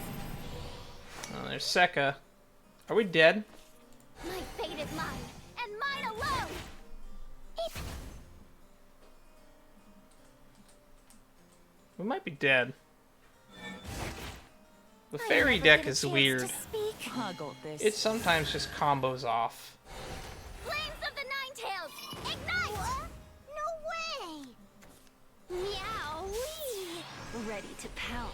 [SPEAKER 1] Oh, there's Sekka. Are we dead?
[SPEAKER 6] My fate is mine, and mine alone.
[SPEAKER 1] We might be dead. The
[SPEAKER 6] I
[SPEAKER 1] fairy
[SPEAKER 6] never
[SPEAKER 1] deck
[SPEAKER 6] get a
[SPEAKER 1] is
[SPEAKER 6] chance
[SPEAKER 1] weird.
[SPEAKER 6] to speak.
[SPEAKER 7] Hoggle this.
[SPEAKER 1] It sometimes just combos off.
[SPEAKER 6] Flames of the Nine Tails, ignite! What? No way! Meow-wee!
[SPEAKER 7] ready to pounce.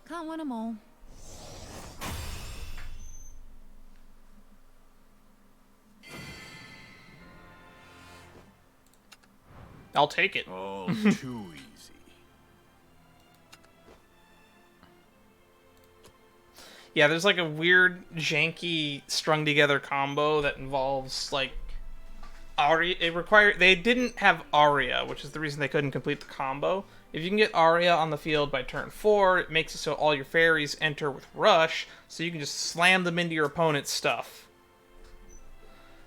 [SPEAKER 7] Can't win 'em all.
[SPEAKER 1] I'll take it.
[SPEAKER 3] All too easy.
[SPEAKER 1] Yeah, there's like a weird, janky, strung together combo that involves like Aria. They didn't have Aria, which is the reason they couldn't complete the combo. If you can get Aria on the field by turn 4, it makes it so all your fairies enter with Rush, so you can just slam them into your opponent's stuff.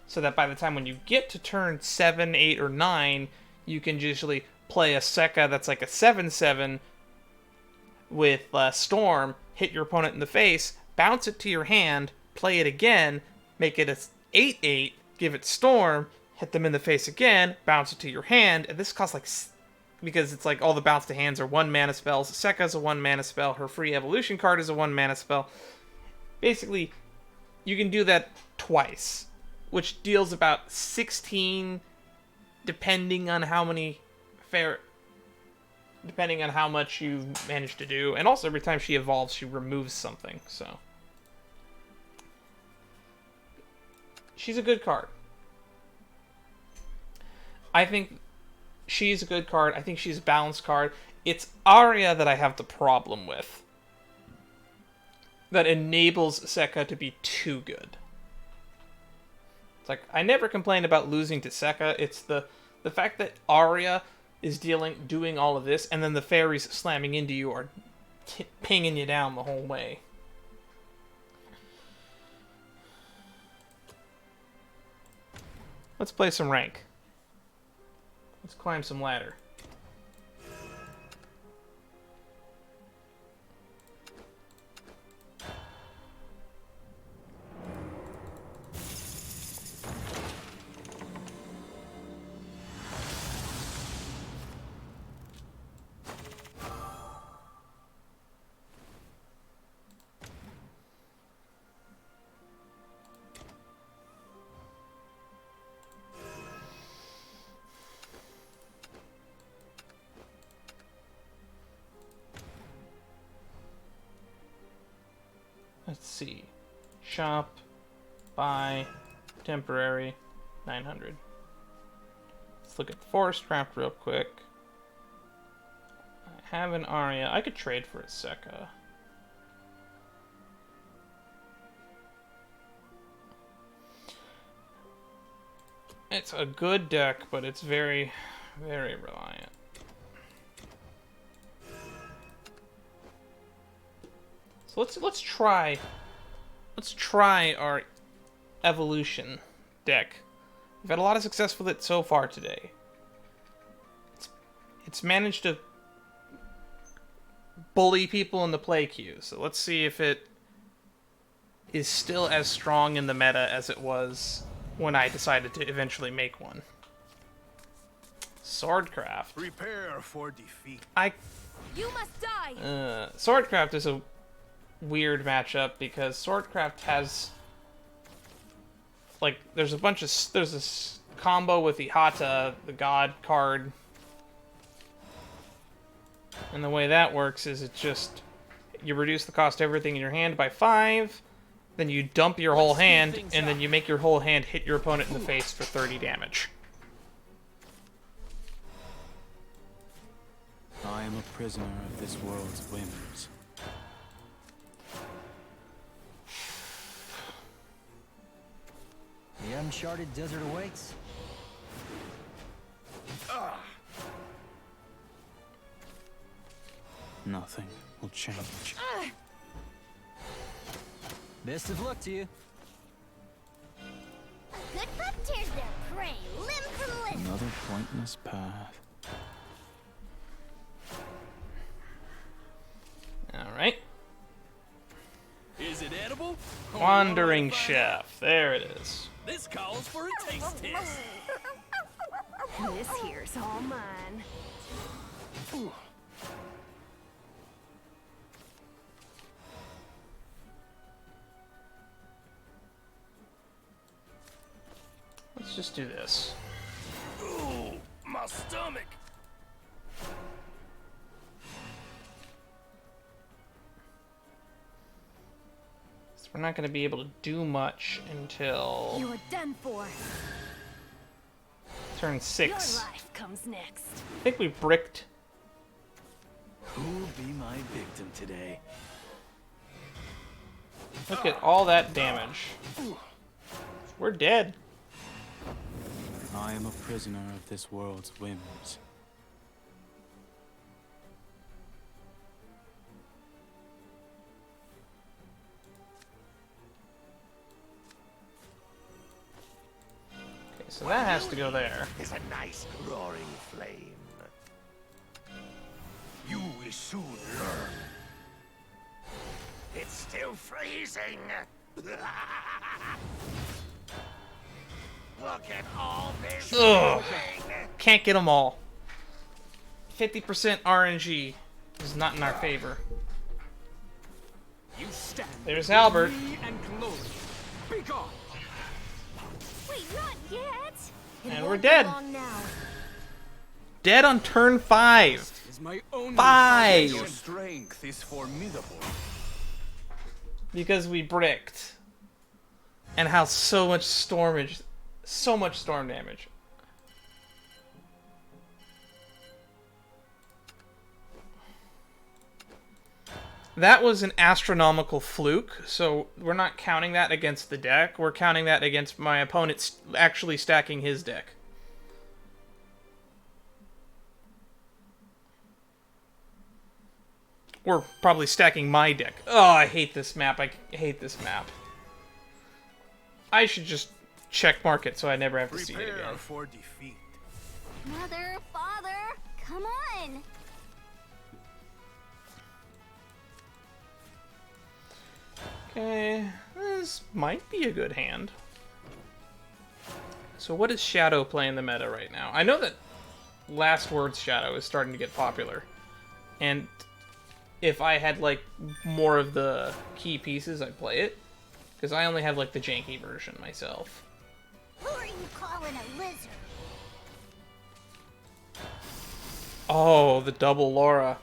[SPEAKER 1] So that by the time when you get to turn 7, 8, or 9, you can usually play a Sekka that's like a 7/7 with Storm, hit your opponent in the face, bounce it to your hand, play it again, make it a 8/8, give it Storm, hit them in the face again, bounce it to your hand, and this costs like... Because it's like all the bounce to hands are 1 mana spells. Sekka's a 1 mana spell. Her free evolution card is a 1 mana spell. Basically, you can do that twice, which deals about 16, depending on how many depending on how much you've managed to do. And also every time she evolves, she removes something, so. She's a good card. I think she's a good card. I think she's a balanced card. It's Aria that I have the problem with. That enables Sekka to be too good. It's like, I never complained about losing to Sekka. It's the fact that Aria is doing all of this, and then the fairies slamming into you are pinging you down the whole way. Let's play some rank. Let's climb some ladder. Let's see. Shop, buy, temporary, 900. Let's look at the forest craft real quick. I have an Aria. I could trade for a Sekka. It's a good deck, but it's very, very reliant. So let's try our evolution deck. We've had a lot of success with it so far today. It's managed to bully people in the play queue. So let's see if it is still as strong in the meta as it was when I decided to eventually make one. Swordcraft.
[SPEAKER 3] Prepare for defeat.
[SPEAKER 5] You must die.
[SPEAKER 1] Swordcraft is a weird matchup because Swordcraft has like there's this combo with Ihata, the god card, and the way that works is it's just you reduce the cost of everything in your hand by 5, then you dump your whole hand, and then you make your whole hand hit your opponent in the face for 30 damage.
[SPEAKER 4] I am a prisoner of this world's whims.
[SPEAKER 9] The uncharted desert awaits.
[SPEAKER 4] nothing will change.
[SPEAKER 9] Best of luck to you.
[SPEAKER 6] A good pup tears their prey limb from limb.
[SPEAKER 4] Another pointless path.
[SPEAKER 1] Alright.
[SPEAKER 10] Is it edible?
[SPEAKER 1] Wandering Chef. There it is.
[SPEAKER 10] This calls for a taste test.
[SPEAKER 2] This here's all mine.
[SPEAKER 1] Let's just do this.
[SPEAKER 10] Ooh, my stomach.
[SPEAKER 1] So we're not going to be able to do much until
[SPEAKER 2] You're done for.
[SPEAKER 1] turn
[SPEAKER 2] Your
[SPEAKER 1] 6.
[SPEAKER 2] life comes next.
[SPEAKER 1] I think we bricked.
[SPEAKER 10] Who'll be my victim today?
[SPEAKER 1] Look at all that damage. We're dead.
[SPEAKER 4] I am a prisoner of this world's whims.
[SPEAKER 1] Okay, so that has to go there.
[SPEAKER 3] Is a nice roaring flame. You will soon learn. It's still freezing. Look at all this.
[SPEAKER 1] Ugh.
[SPEAKER 3] thing.
[SPEAKER 1] Can't get them all. 50% RNG is not in our favor.
[SPEAKER 10] You stand.
[SPEAKER 1] There's Albert.
[SPEAKER 10] Me and glory. Be gone.
[SPEAKER 6] Wait, not yet. It
[SPEAKER 1] And
[SPEAKER 6] won't
[SPEAKER 1] we're
[SPEAKER 6] be
[SPEAKER 1] dead.
[SPEAKER 6] long now.
[SPEAKER 1] Dead on turn 5.
[SPEAKER 10] Is my own
[SPEAKER 1] 5.
[SPEAKER 10] Your strength is formidable.
[SPEAKER 1] Because we bricked. And how so much storm damage. That was an astronomical fluke, so we're not counting that against the deck. We're counting that against my opponent actually stacking his deck. Or probably stacking my deck. Oh, I hate this map. I hate this map. I should just check mark it so I never have to see it
[SPEAKER 10] Prepare
[SPEAKER 1] again.
[SPEAKER 10] for defeat.
[SPEAKER 6] Mother, father, come on.
[SPEAKER 1] Okay, this might be a good hand. So what does Shadow play in the meta right now? I know that Last Words Shadow is starting to get popular. And if I had, like, more of the key pieces, I'd play it. Because I only have, like, the janky version myself.
[SPEAKER 6] Who are you calling a lizard?
[SPEAKER 1] Oh, the double Laura.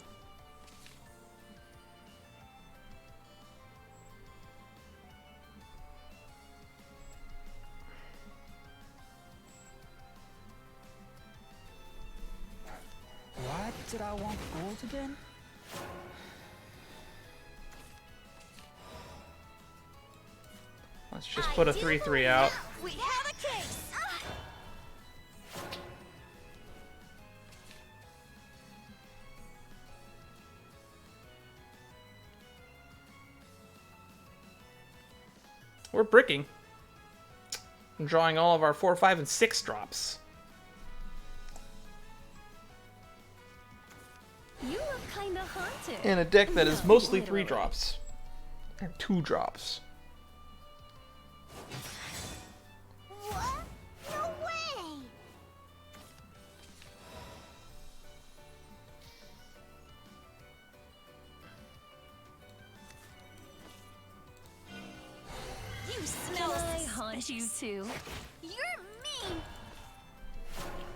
[SPEAKER 9] Why did I want gold again?
[SPEAKER 1] Let's just put a 3-3 out.
[SPEAKER 6] We have a case.
[SPEAKER 1] We're bricking. I'm drawing all of our 4, 5, and 6 drops.
[SPEAKER 2] You look kinda haunted.
[SPEAKER 1] In a deck that is
[SPEAKER 2] No,
[SPEAKER 1] mostly 3
[SPEAKER 2] literally.
[SPEAKER 1] drops. Or 2 drops.
[SPEAKER 6] What? No way.
[SPEAKER 2] You smell I haunt you too.
[SPEAKER 6] You're mean.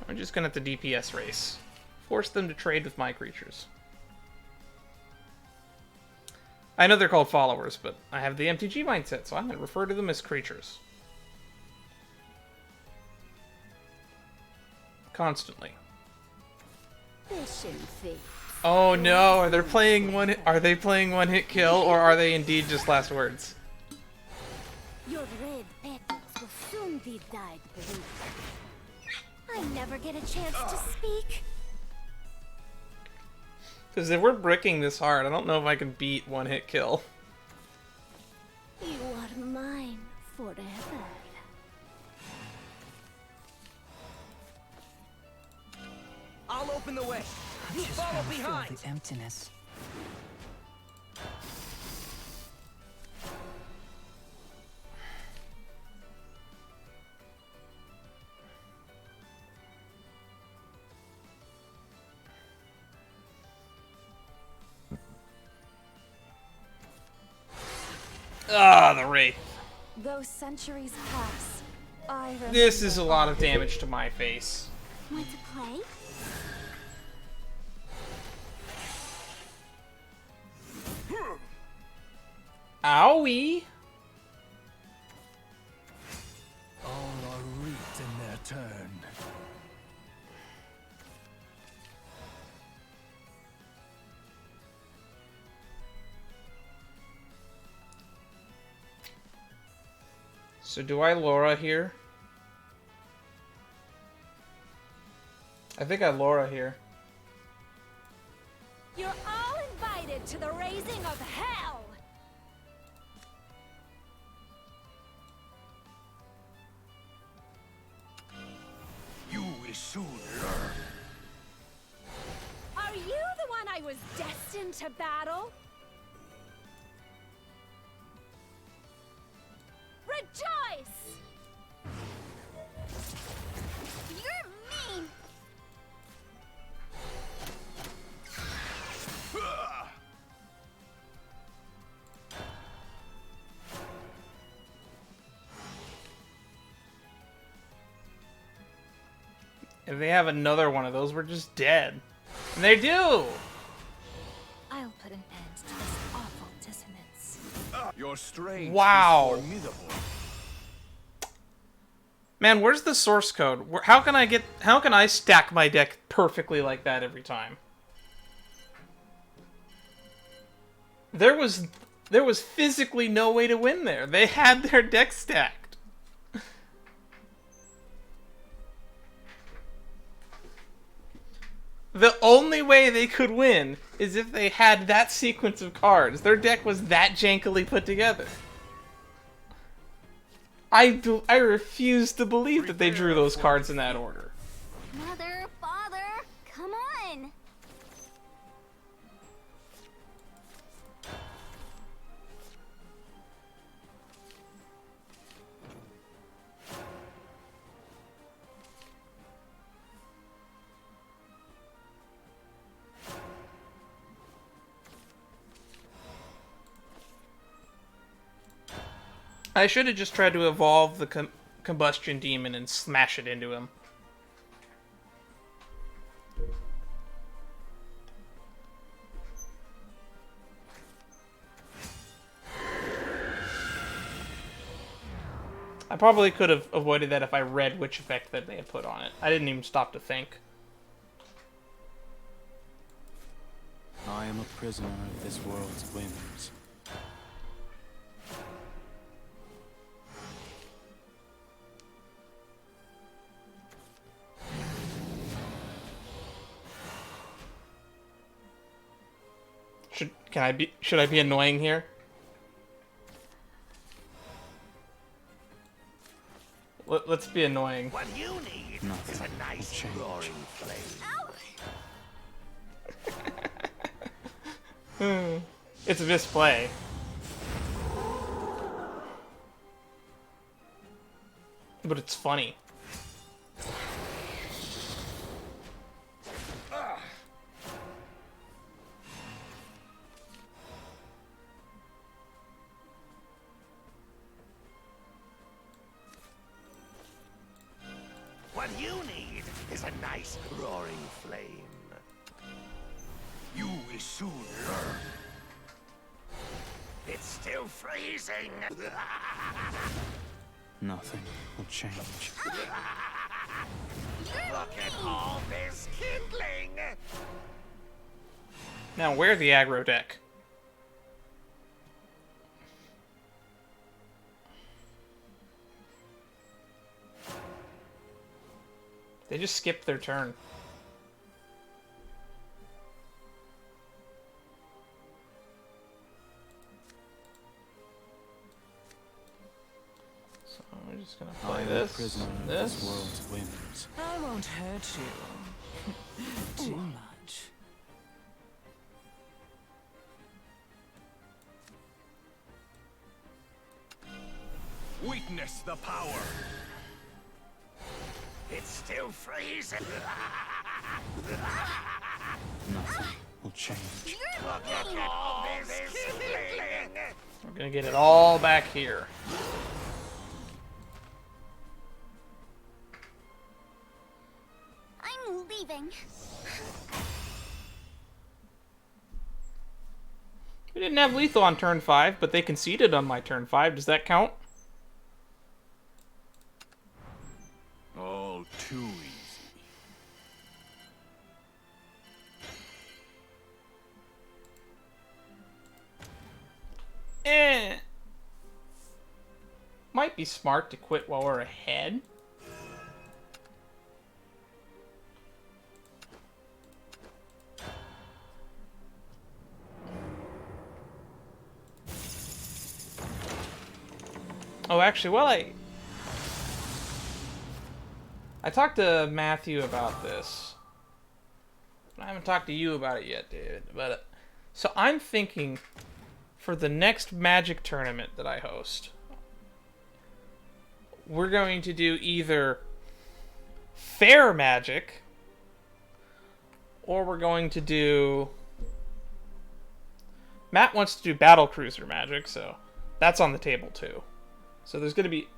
[SPEAKER 1] We're just gonna have to DPS race. Force them to trade with my creatures. I know they're called followers, but I have the MTG mindset, so I'm gonna refer to them as creatures. Constantly.
[SPEAKER 8] Mission fate.
[SPEAKER 1] Oh no, are they playing one hit kill, or are they indeed just last words?
[SPEAKER 6] Your red petals will soon be dyed blue. I never get a chance to speak.
[SPEAKER 1] Because if we're bricking this hard, I don't know if I can beat one hit kill.
[SPEAKER 6] You are mine forever.
[SPEAKER 3] I'll open the way. You
[SPEAKER 9] Just
[SPEAKER 3] follow
[SPEAKER 9] wanna
[SPEAKER 3] behind.
[SPEAKER 9] feel the emptiness.
[SPEAKER 1] Ah, the Wraith.
[SPEAKER 2] Though centuries pass, I remember
[SPEAKER 1] This is a lot of damage to my face.
[SPEAKER 6] Want to play?
[SPEAKER 1] Owie!
[SPEAKER 10] All are reaped in their turn.
[SPEAKER 1] So do I Laura here? I think I Laura here.
[SPEAKER 2] You're all invited to the raising of hell!
[SPEAKER 3] You will soon learn.
[SPEAKER 2] Are you the one I was destined to battle? Rejoice!
[SPEAKER 6] You're mean.
[SPEAKER 1] If they have another one of those, we're just dead. And they do!
[SPEAKER 2] I'll put an end to this awful dissonance.
[SPEAKER 10] Your strength
[SPEAKER 1] Wow.
[SPEAKER 10] is formidable.
[SPEAKER 1] Man, where's the source code? How can I stack my deck perfectly like that every time? There was physically no way to win there. They had their deck stacked. The only way they could win is if they had that sequence of cards. Their deck was that jankily put together. I refuse to believe that they drew those cards in that order.
[SPEAKER 6] Mother, father, come on.
[SPEAKER 1] I should have just tried to evolve the combustion demon and smash it into him. I probably could have avoided that if I read which effect that they had put on it. I didn't even stop to think.
[SPEAKER 4] I am a prisoner of this world's whims.
[SPEAKER 1] Should I be annoying here? Let's be annoying.
[SPEAKER 3] What you need
[SPEAKER 4] Nothing
[SPEAKER 3] is a nice
[SPEAKER 4] will change.
[SPEAKER 3] roaring flame.
[SPEAKER 1] It's a misplay. But it's funny.
[SPEAKER 3] What you need is a nice roaring flame. You will soon learn. It's still freezing.
[SPEAKER 4] Nothing will change.
[SPEAKER 3] Look at all this kindling.
[SPEAKER 1] Now, where the aggro deck? They just skipped their turn. just gonna
[SPEAKER 4] I
[SPEAKER 1] play
[SPEAKER 4] am
[SPEAKER 1] this.
[SPEAKER 4] a prisoner of this world's whims.
[SPEAKER 7] I won't hurt you. Too much.
[SPEAKER 10] Witness the power.
[SPEAKER 3] It's still freezing.
[SPEAKER 4] Nothing will change.
[SPEAKER 3] Look at all this killing.
[SPEAKER 1] We're gonna get it all back here.
[SPEAKER 6] I'm leaving.
[SPEAKER 1] We didn't have lethal on turn 5, but they conceded on my turn 5. Does that count?
[SPEAKER 10] All too easy.
[SPEAKER 1] Might be smart to quit while we're ahead. Oh, actually, well, I talked to Matthew about this. I haven't talked to you about it yet, David. But so I'm thinking for the next Magic tournament that I host, we're going to do either fair Magic, or we're going to do... Matt wants to do Battle Cruiser Magic, so that's on the table too. So there's going to be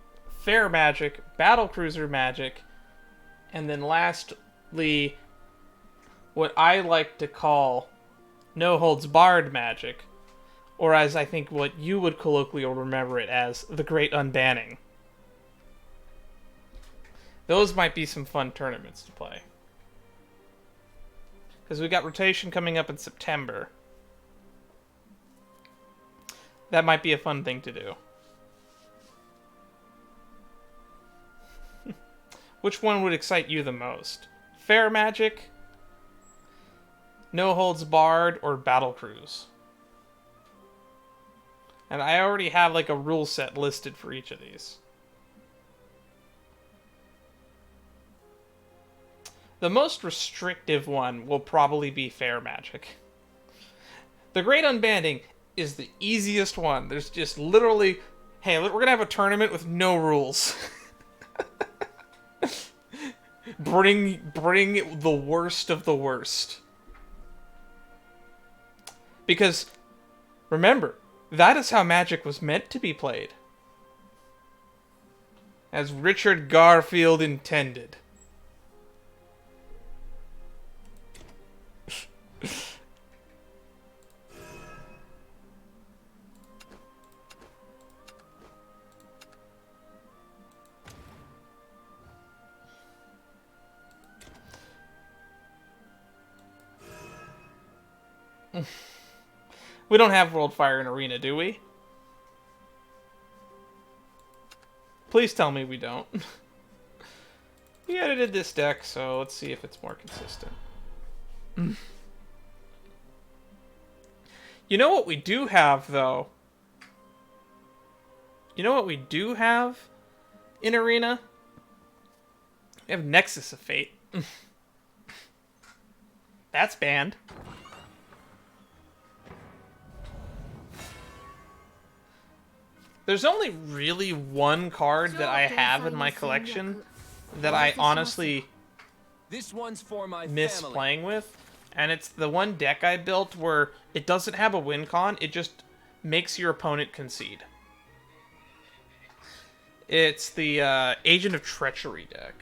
[SPEAKER 1] fair Magic, Battle Cruiser Magic, and then lastly, what I like to call No Holds Barred Magic, or as I think what you would colloquially remember it as, the Great Unbanning. Those might be some fun tournaments to play. Because we got rotation coming up in September. That might be a fun thing to do. Which one would excite you the most? Fair Magic, No Holds Barred, or Battle Cruise? And I already have like a rule set listed for each of these. The most restrictive one will probably be Fair Magic. The Great Unbanding is the easiest one. There's just literally, hey, we're gonna have a tournament with no rules. Bring the worst of the worst. Because, remember, that is how Magic was meant to be played. As Richard Garfield intended. We don't have World Fire and Arena, do we? Please tell me we don't. We edited this deck, so let's see if it's more consistent. You know what we do have, though? You know what we do have in Arena? We have Nexus of Fate. That's banned. There's only really one card that I have in my collection that I honestly
[SPEAKER 10] This one's for my
[SPEAKER 1] miss
[SPEAKER 10] family.
[SPEAKER 1] playing with, and it's the one deck I built where it doesn't have a win con, it just makes your opponent concede. It's the Agent of Treachery deck.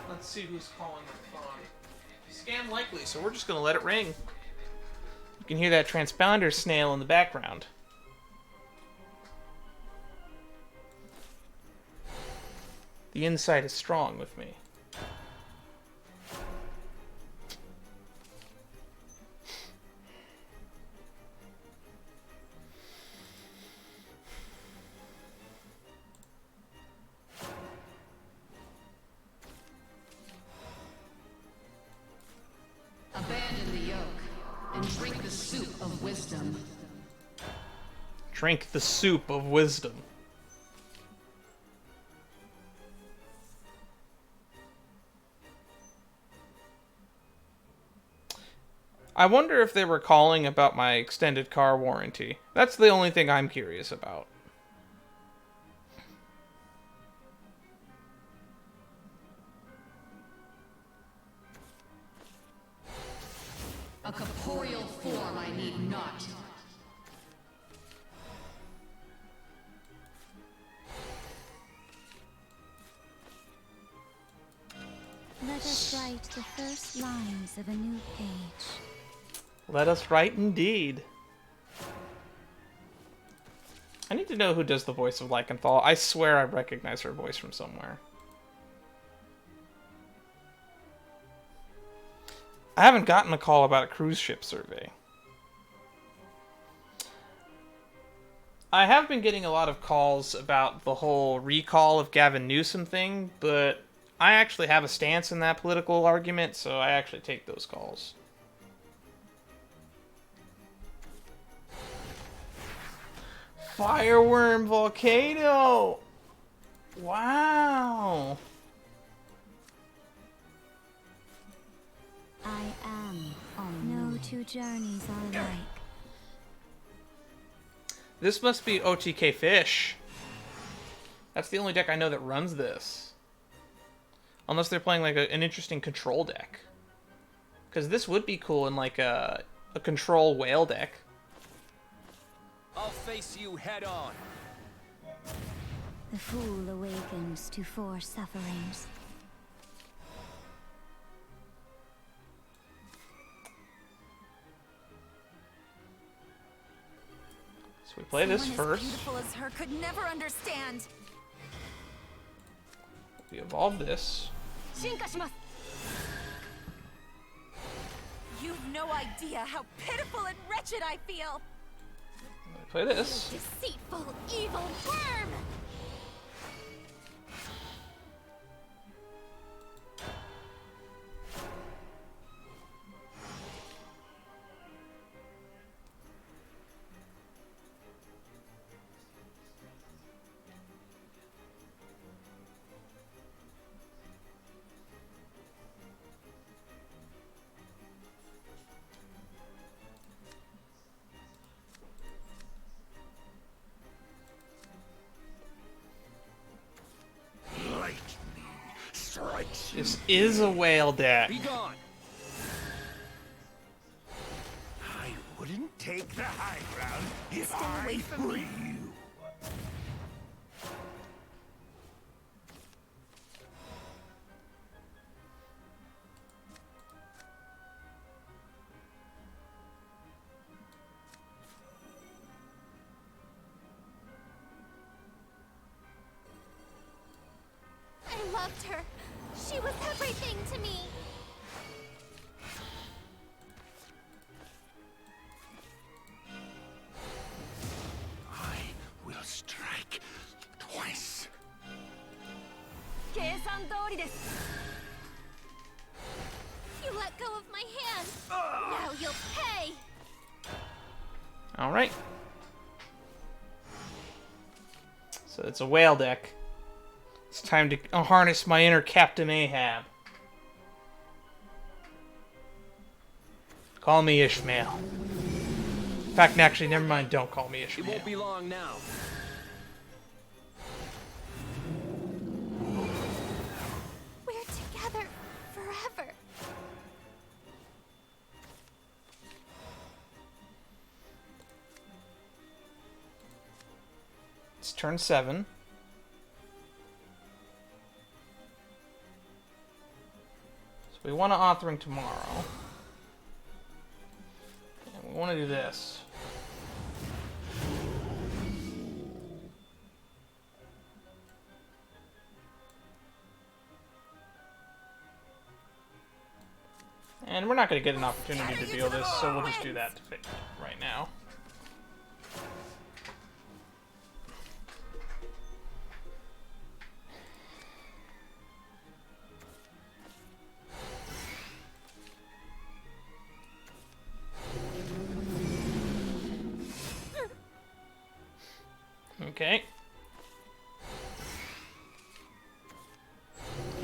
[SPEAKER 1] Let's see who's calling the phone. Scam likely, so we're just gonna let it ring. You can hear that transponder snail in the background. The insight is strong with me. Drink the soup of wisdom. I wonder if they were calling about my extended car warranty. That's the only thing I'm curious about.
[SPEAKER 11] A corporeal form I need not.
[SPEAKER 2] Let us write the first lines of a new page.
[SPEAKER 1] Let us write indeed. I need to know who does the voice of Lycanthal. I swear I recognize her voice from somewhere. I haven't gotten a call about a cruise ship survey. I have been getting a lot of calls about the whole recall of Gavin Newsom thing, but I actually have a stance in that political argument, so I actually take those calls. Fireworm volcano! Wow!
[SPEAKER 2] I am on no two journeys are alike.
[SPEAKER 1] This must be OTK Fish. That's the only deck I know that runs this. Unless they're playing like an interesting control deck. Because this would be cool in like a control whale deck.
[SPEAKER 12] I'll face you head on.
[SPEAKER 2] The fool awakens to four sufferings.
[SPEAKER 1] So we play this
[SPEAKER 5] Someone
[SPEAKER 1] first.
[SPEAKER 5] As beautiful as her could never understand.
[SPEAKER 1] We evolve this.
[SPEAKER 5] You've no idea how pitiful and wretched I feel.
[SPEAKER 1] We play this.
[SPEAKER 6] Deceitful, evil worm!
[SPEAKER 1] This is a whale deck.
[SPEAKER 12] Be gone.
[SPEAKER 3] I wouldn't take the high ground if
[SPEAKER 5] Stay away
[SPEAKER 3] I
[SPEAKER 5] from
[SPEAKER 3] were
[SPEAKER 5] me.
[SPEAKER 3] you.
[SPEAKER 6] I loved her. She was everything to me.
[SPEAKER 3] I will strike twice.
[SPEAKER 6] You let go of my hand. Now you'll pay.
[SPEAKER 1] Alright. So it's a whale deck. It's time to harness my inner Captain Ahab. Call me Ishmael. In fact, actually, never mind. Don't call me
[SPEAKER 12] It
[SPEAKER 1] Ishmael.
[SPEAKER 12] won't be long now.
[SPEAKER 6] We're together forever.
[SPEAKER 1] It's turn 7. So we want to authoring tomorrow. And we want to do this. And we're not going to get an opportunity to deal this, so we'll just do that right now. Okay.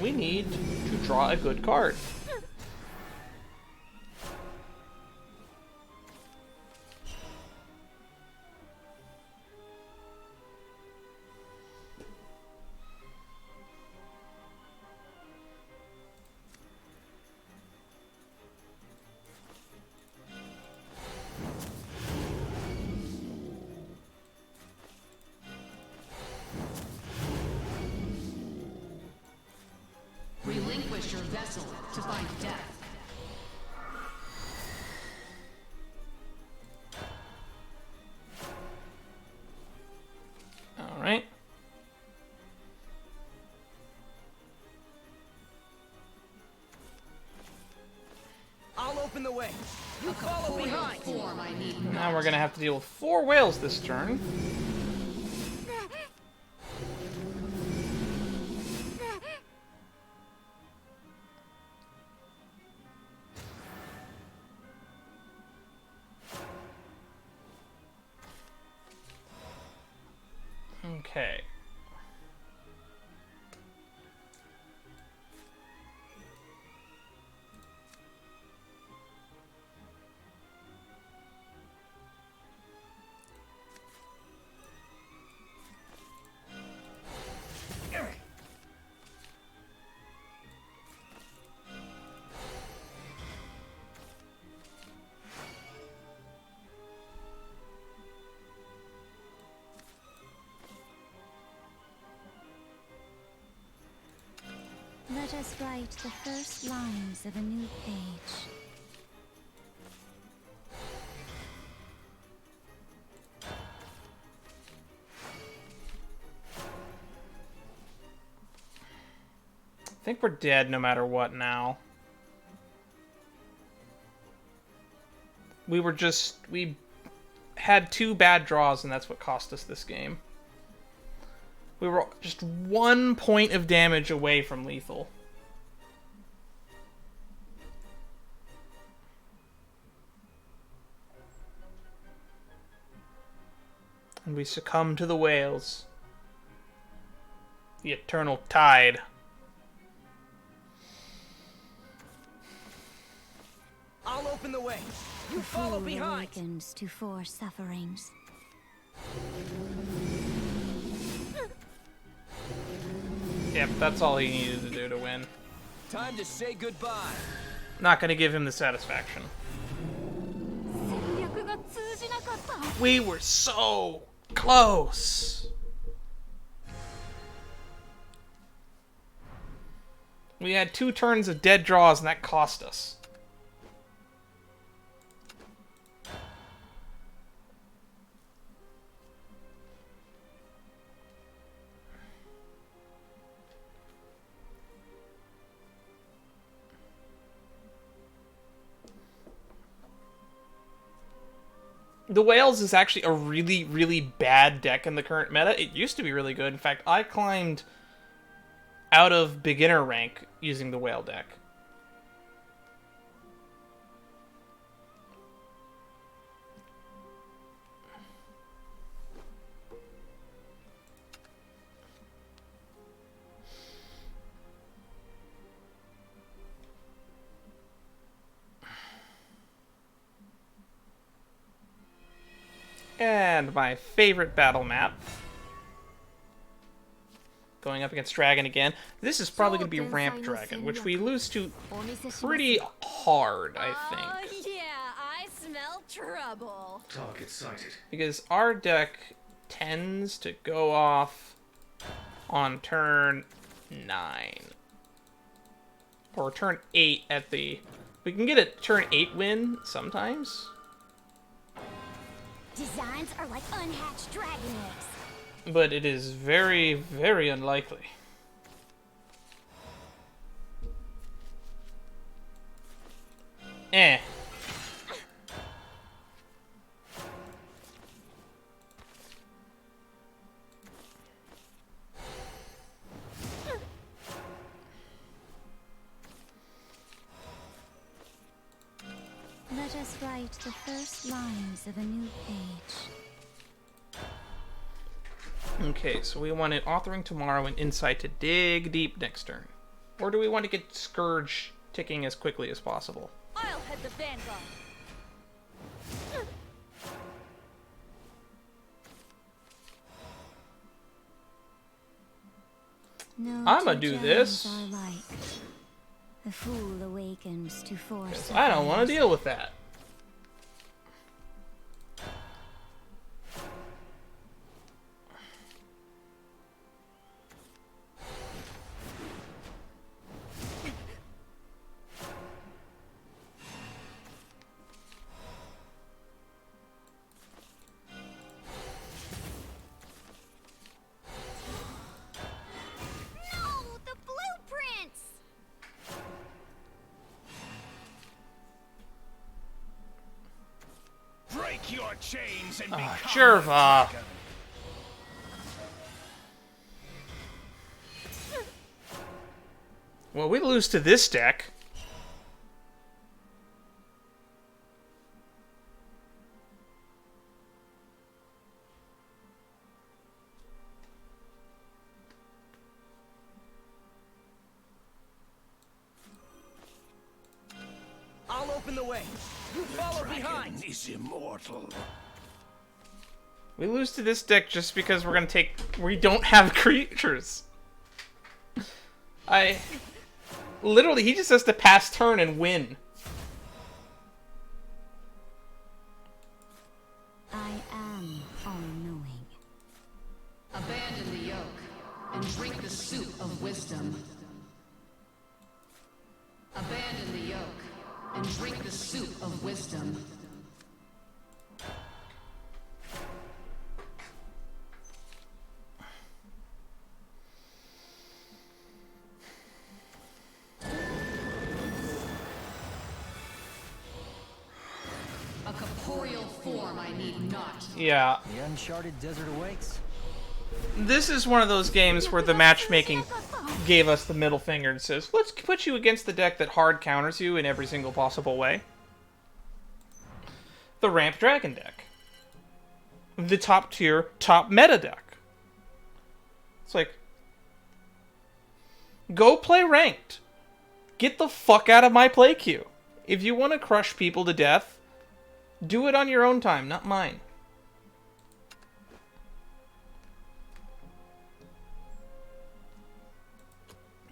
[SPEAKER 1] We need to draw a good card.
[SPEAKER 11] Relinquish your vessel to find death.
[SPEAKER 1] All right.
[SPEAKER 12] I'll open the way. You follow behind.
[SPEAKER 11] Form I need.
[SPEAKER 1] Now we're gonna have to deal with 4 whales this turn. Okay.
[SPEAKER 2] Let us write the first lines of a new page.
[SPEAKER 1] I think we're dead no matter what now. We had 2 bad draws, and that's what cost us this game. We were just 1 point of damage away from lethal. And we succumb to the whales. The eternal tide.
[SPEAKER 12] I'll open the way. You follow
[SPEAKER 2] Fool
[SPEAKER 12] behind.
[SPEAKER 2] awakens to 4 sufferings.
[SPEAKER 1] Yep, that's all he needed to do to win.
[SPEAKER 12] Time to say goodbye.
[SPEAKER 1] Not gonna give him the satisfaction. We were so close. We had 2 turns of dead draws, and that cost us. The Whales is actually a really, really bad deck in the current meta. It used to be really good. In fact, I climbed out of beginner rank using the Whale deck. And my favorite battle map. Going up against Dragon again. This is probably going to be Ramp Dragon, which we lose to pretty hard, I think.
[SPEAKER 5] Yeah, I smell trouble.
[SPEAKER 3] Target sighted.
[SPEAKER 1] Because our deck tends to go off on turn 9. Or turn 8 at the... We can get a turn 8 win sometimes.
[SPEAKER 6] Designs are like unhatched dragon eggs.
[SPEAKER 1] But it is very, very unlikely. Eh.
[SPEAKER 2] Let us write the first lines of a new page.
[SPEAKER 1] Okay, so we wanted Authoring Tomorrow and Insight to dig deep next turn. Or do we want to get Scourge ticking as quickly as possible?
[SPEAKER 5] I'll head the vanguard.
[SPEAKER 2] No
[SPEAKER 1] I'ma
[SPEAKER 2] two
[SPEAKER 1] do
[SPEAKER 2] gems
[SPEAKER 1] this.
[SPEAKER 2] are alike. The fool awakens to force.
[SPEAKER 1] I don't want to deal with that.
[SPEAKER 6] No, the blueprints!
[SPEAKER 3] Break your chains and
[SPEAKER 1] Ah,
[SPEAKER 3] become
[SPEAKER 1] Jerva.
[SPEAKER 3] a dragon.
[SPEAKER 1] Well, we lose to this deck.
[SPEAKER 12] I'll open the way. You follow behind.
[SPEAKER 3] Dragon is immortal.
[SPEAKER 1] We lose to this deck just because we're gonna take. We don't have creatures. Literally, he just has to pass turn and win.
[SPEAKER 2] I am all-knowing.
[SPEAKER 11] Abandon the yoke and drink the soup of wisdom. Abandon the yoke and drink the soup of wisdom. A corporeal form I need not.
[SPEAKER 1] Yeah,
[SPEAKER 9] The uncharted desert awaits.
[SPEAKER 1] this is one of those games where the matchmaking gave us the middle finger and says, let's put you against the deck that hard counters you in every single possible way. The Ramp Dragon deck. The top tier, top meta deck. It's like, go play ranked. Get the fuck out of my play queue. If you want to crush people to death, do it on your own time, not mine.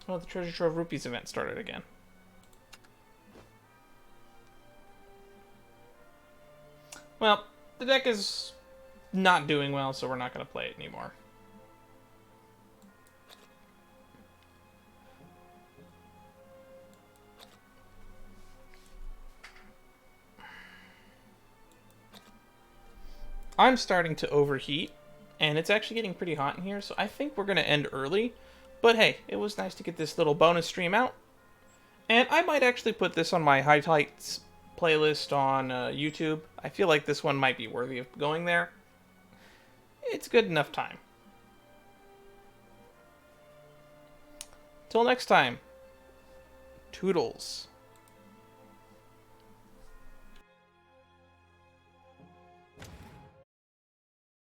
[SPEAKER 1] Oh, the Treasure Trove Rupees event started again. Well, the deck is not doing well, so we're not going to play it anymore. I'm starting to overheat, and it's actually getting pretty hot in here, so I think we're going to end early. But hey, it was nice to get this little bonus stream out. And I might actually put this on my highlights playlist on YouTube. I feel like this one might be worthy of going there. It's good enough time. Till next time, toodles.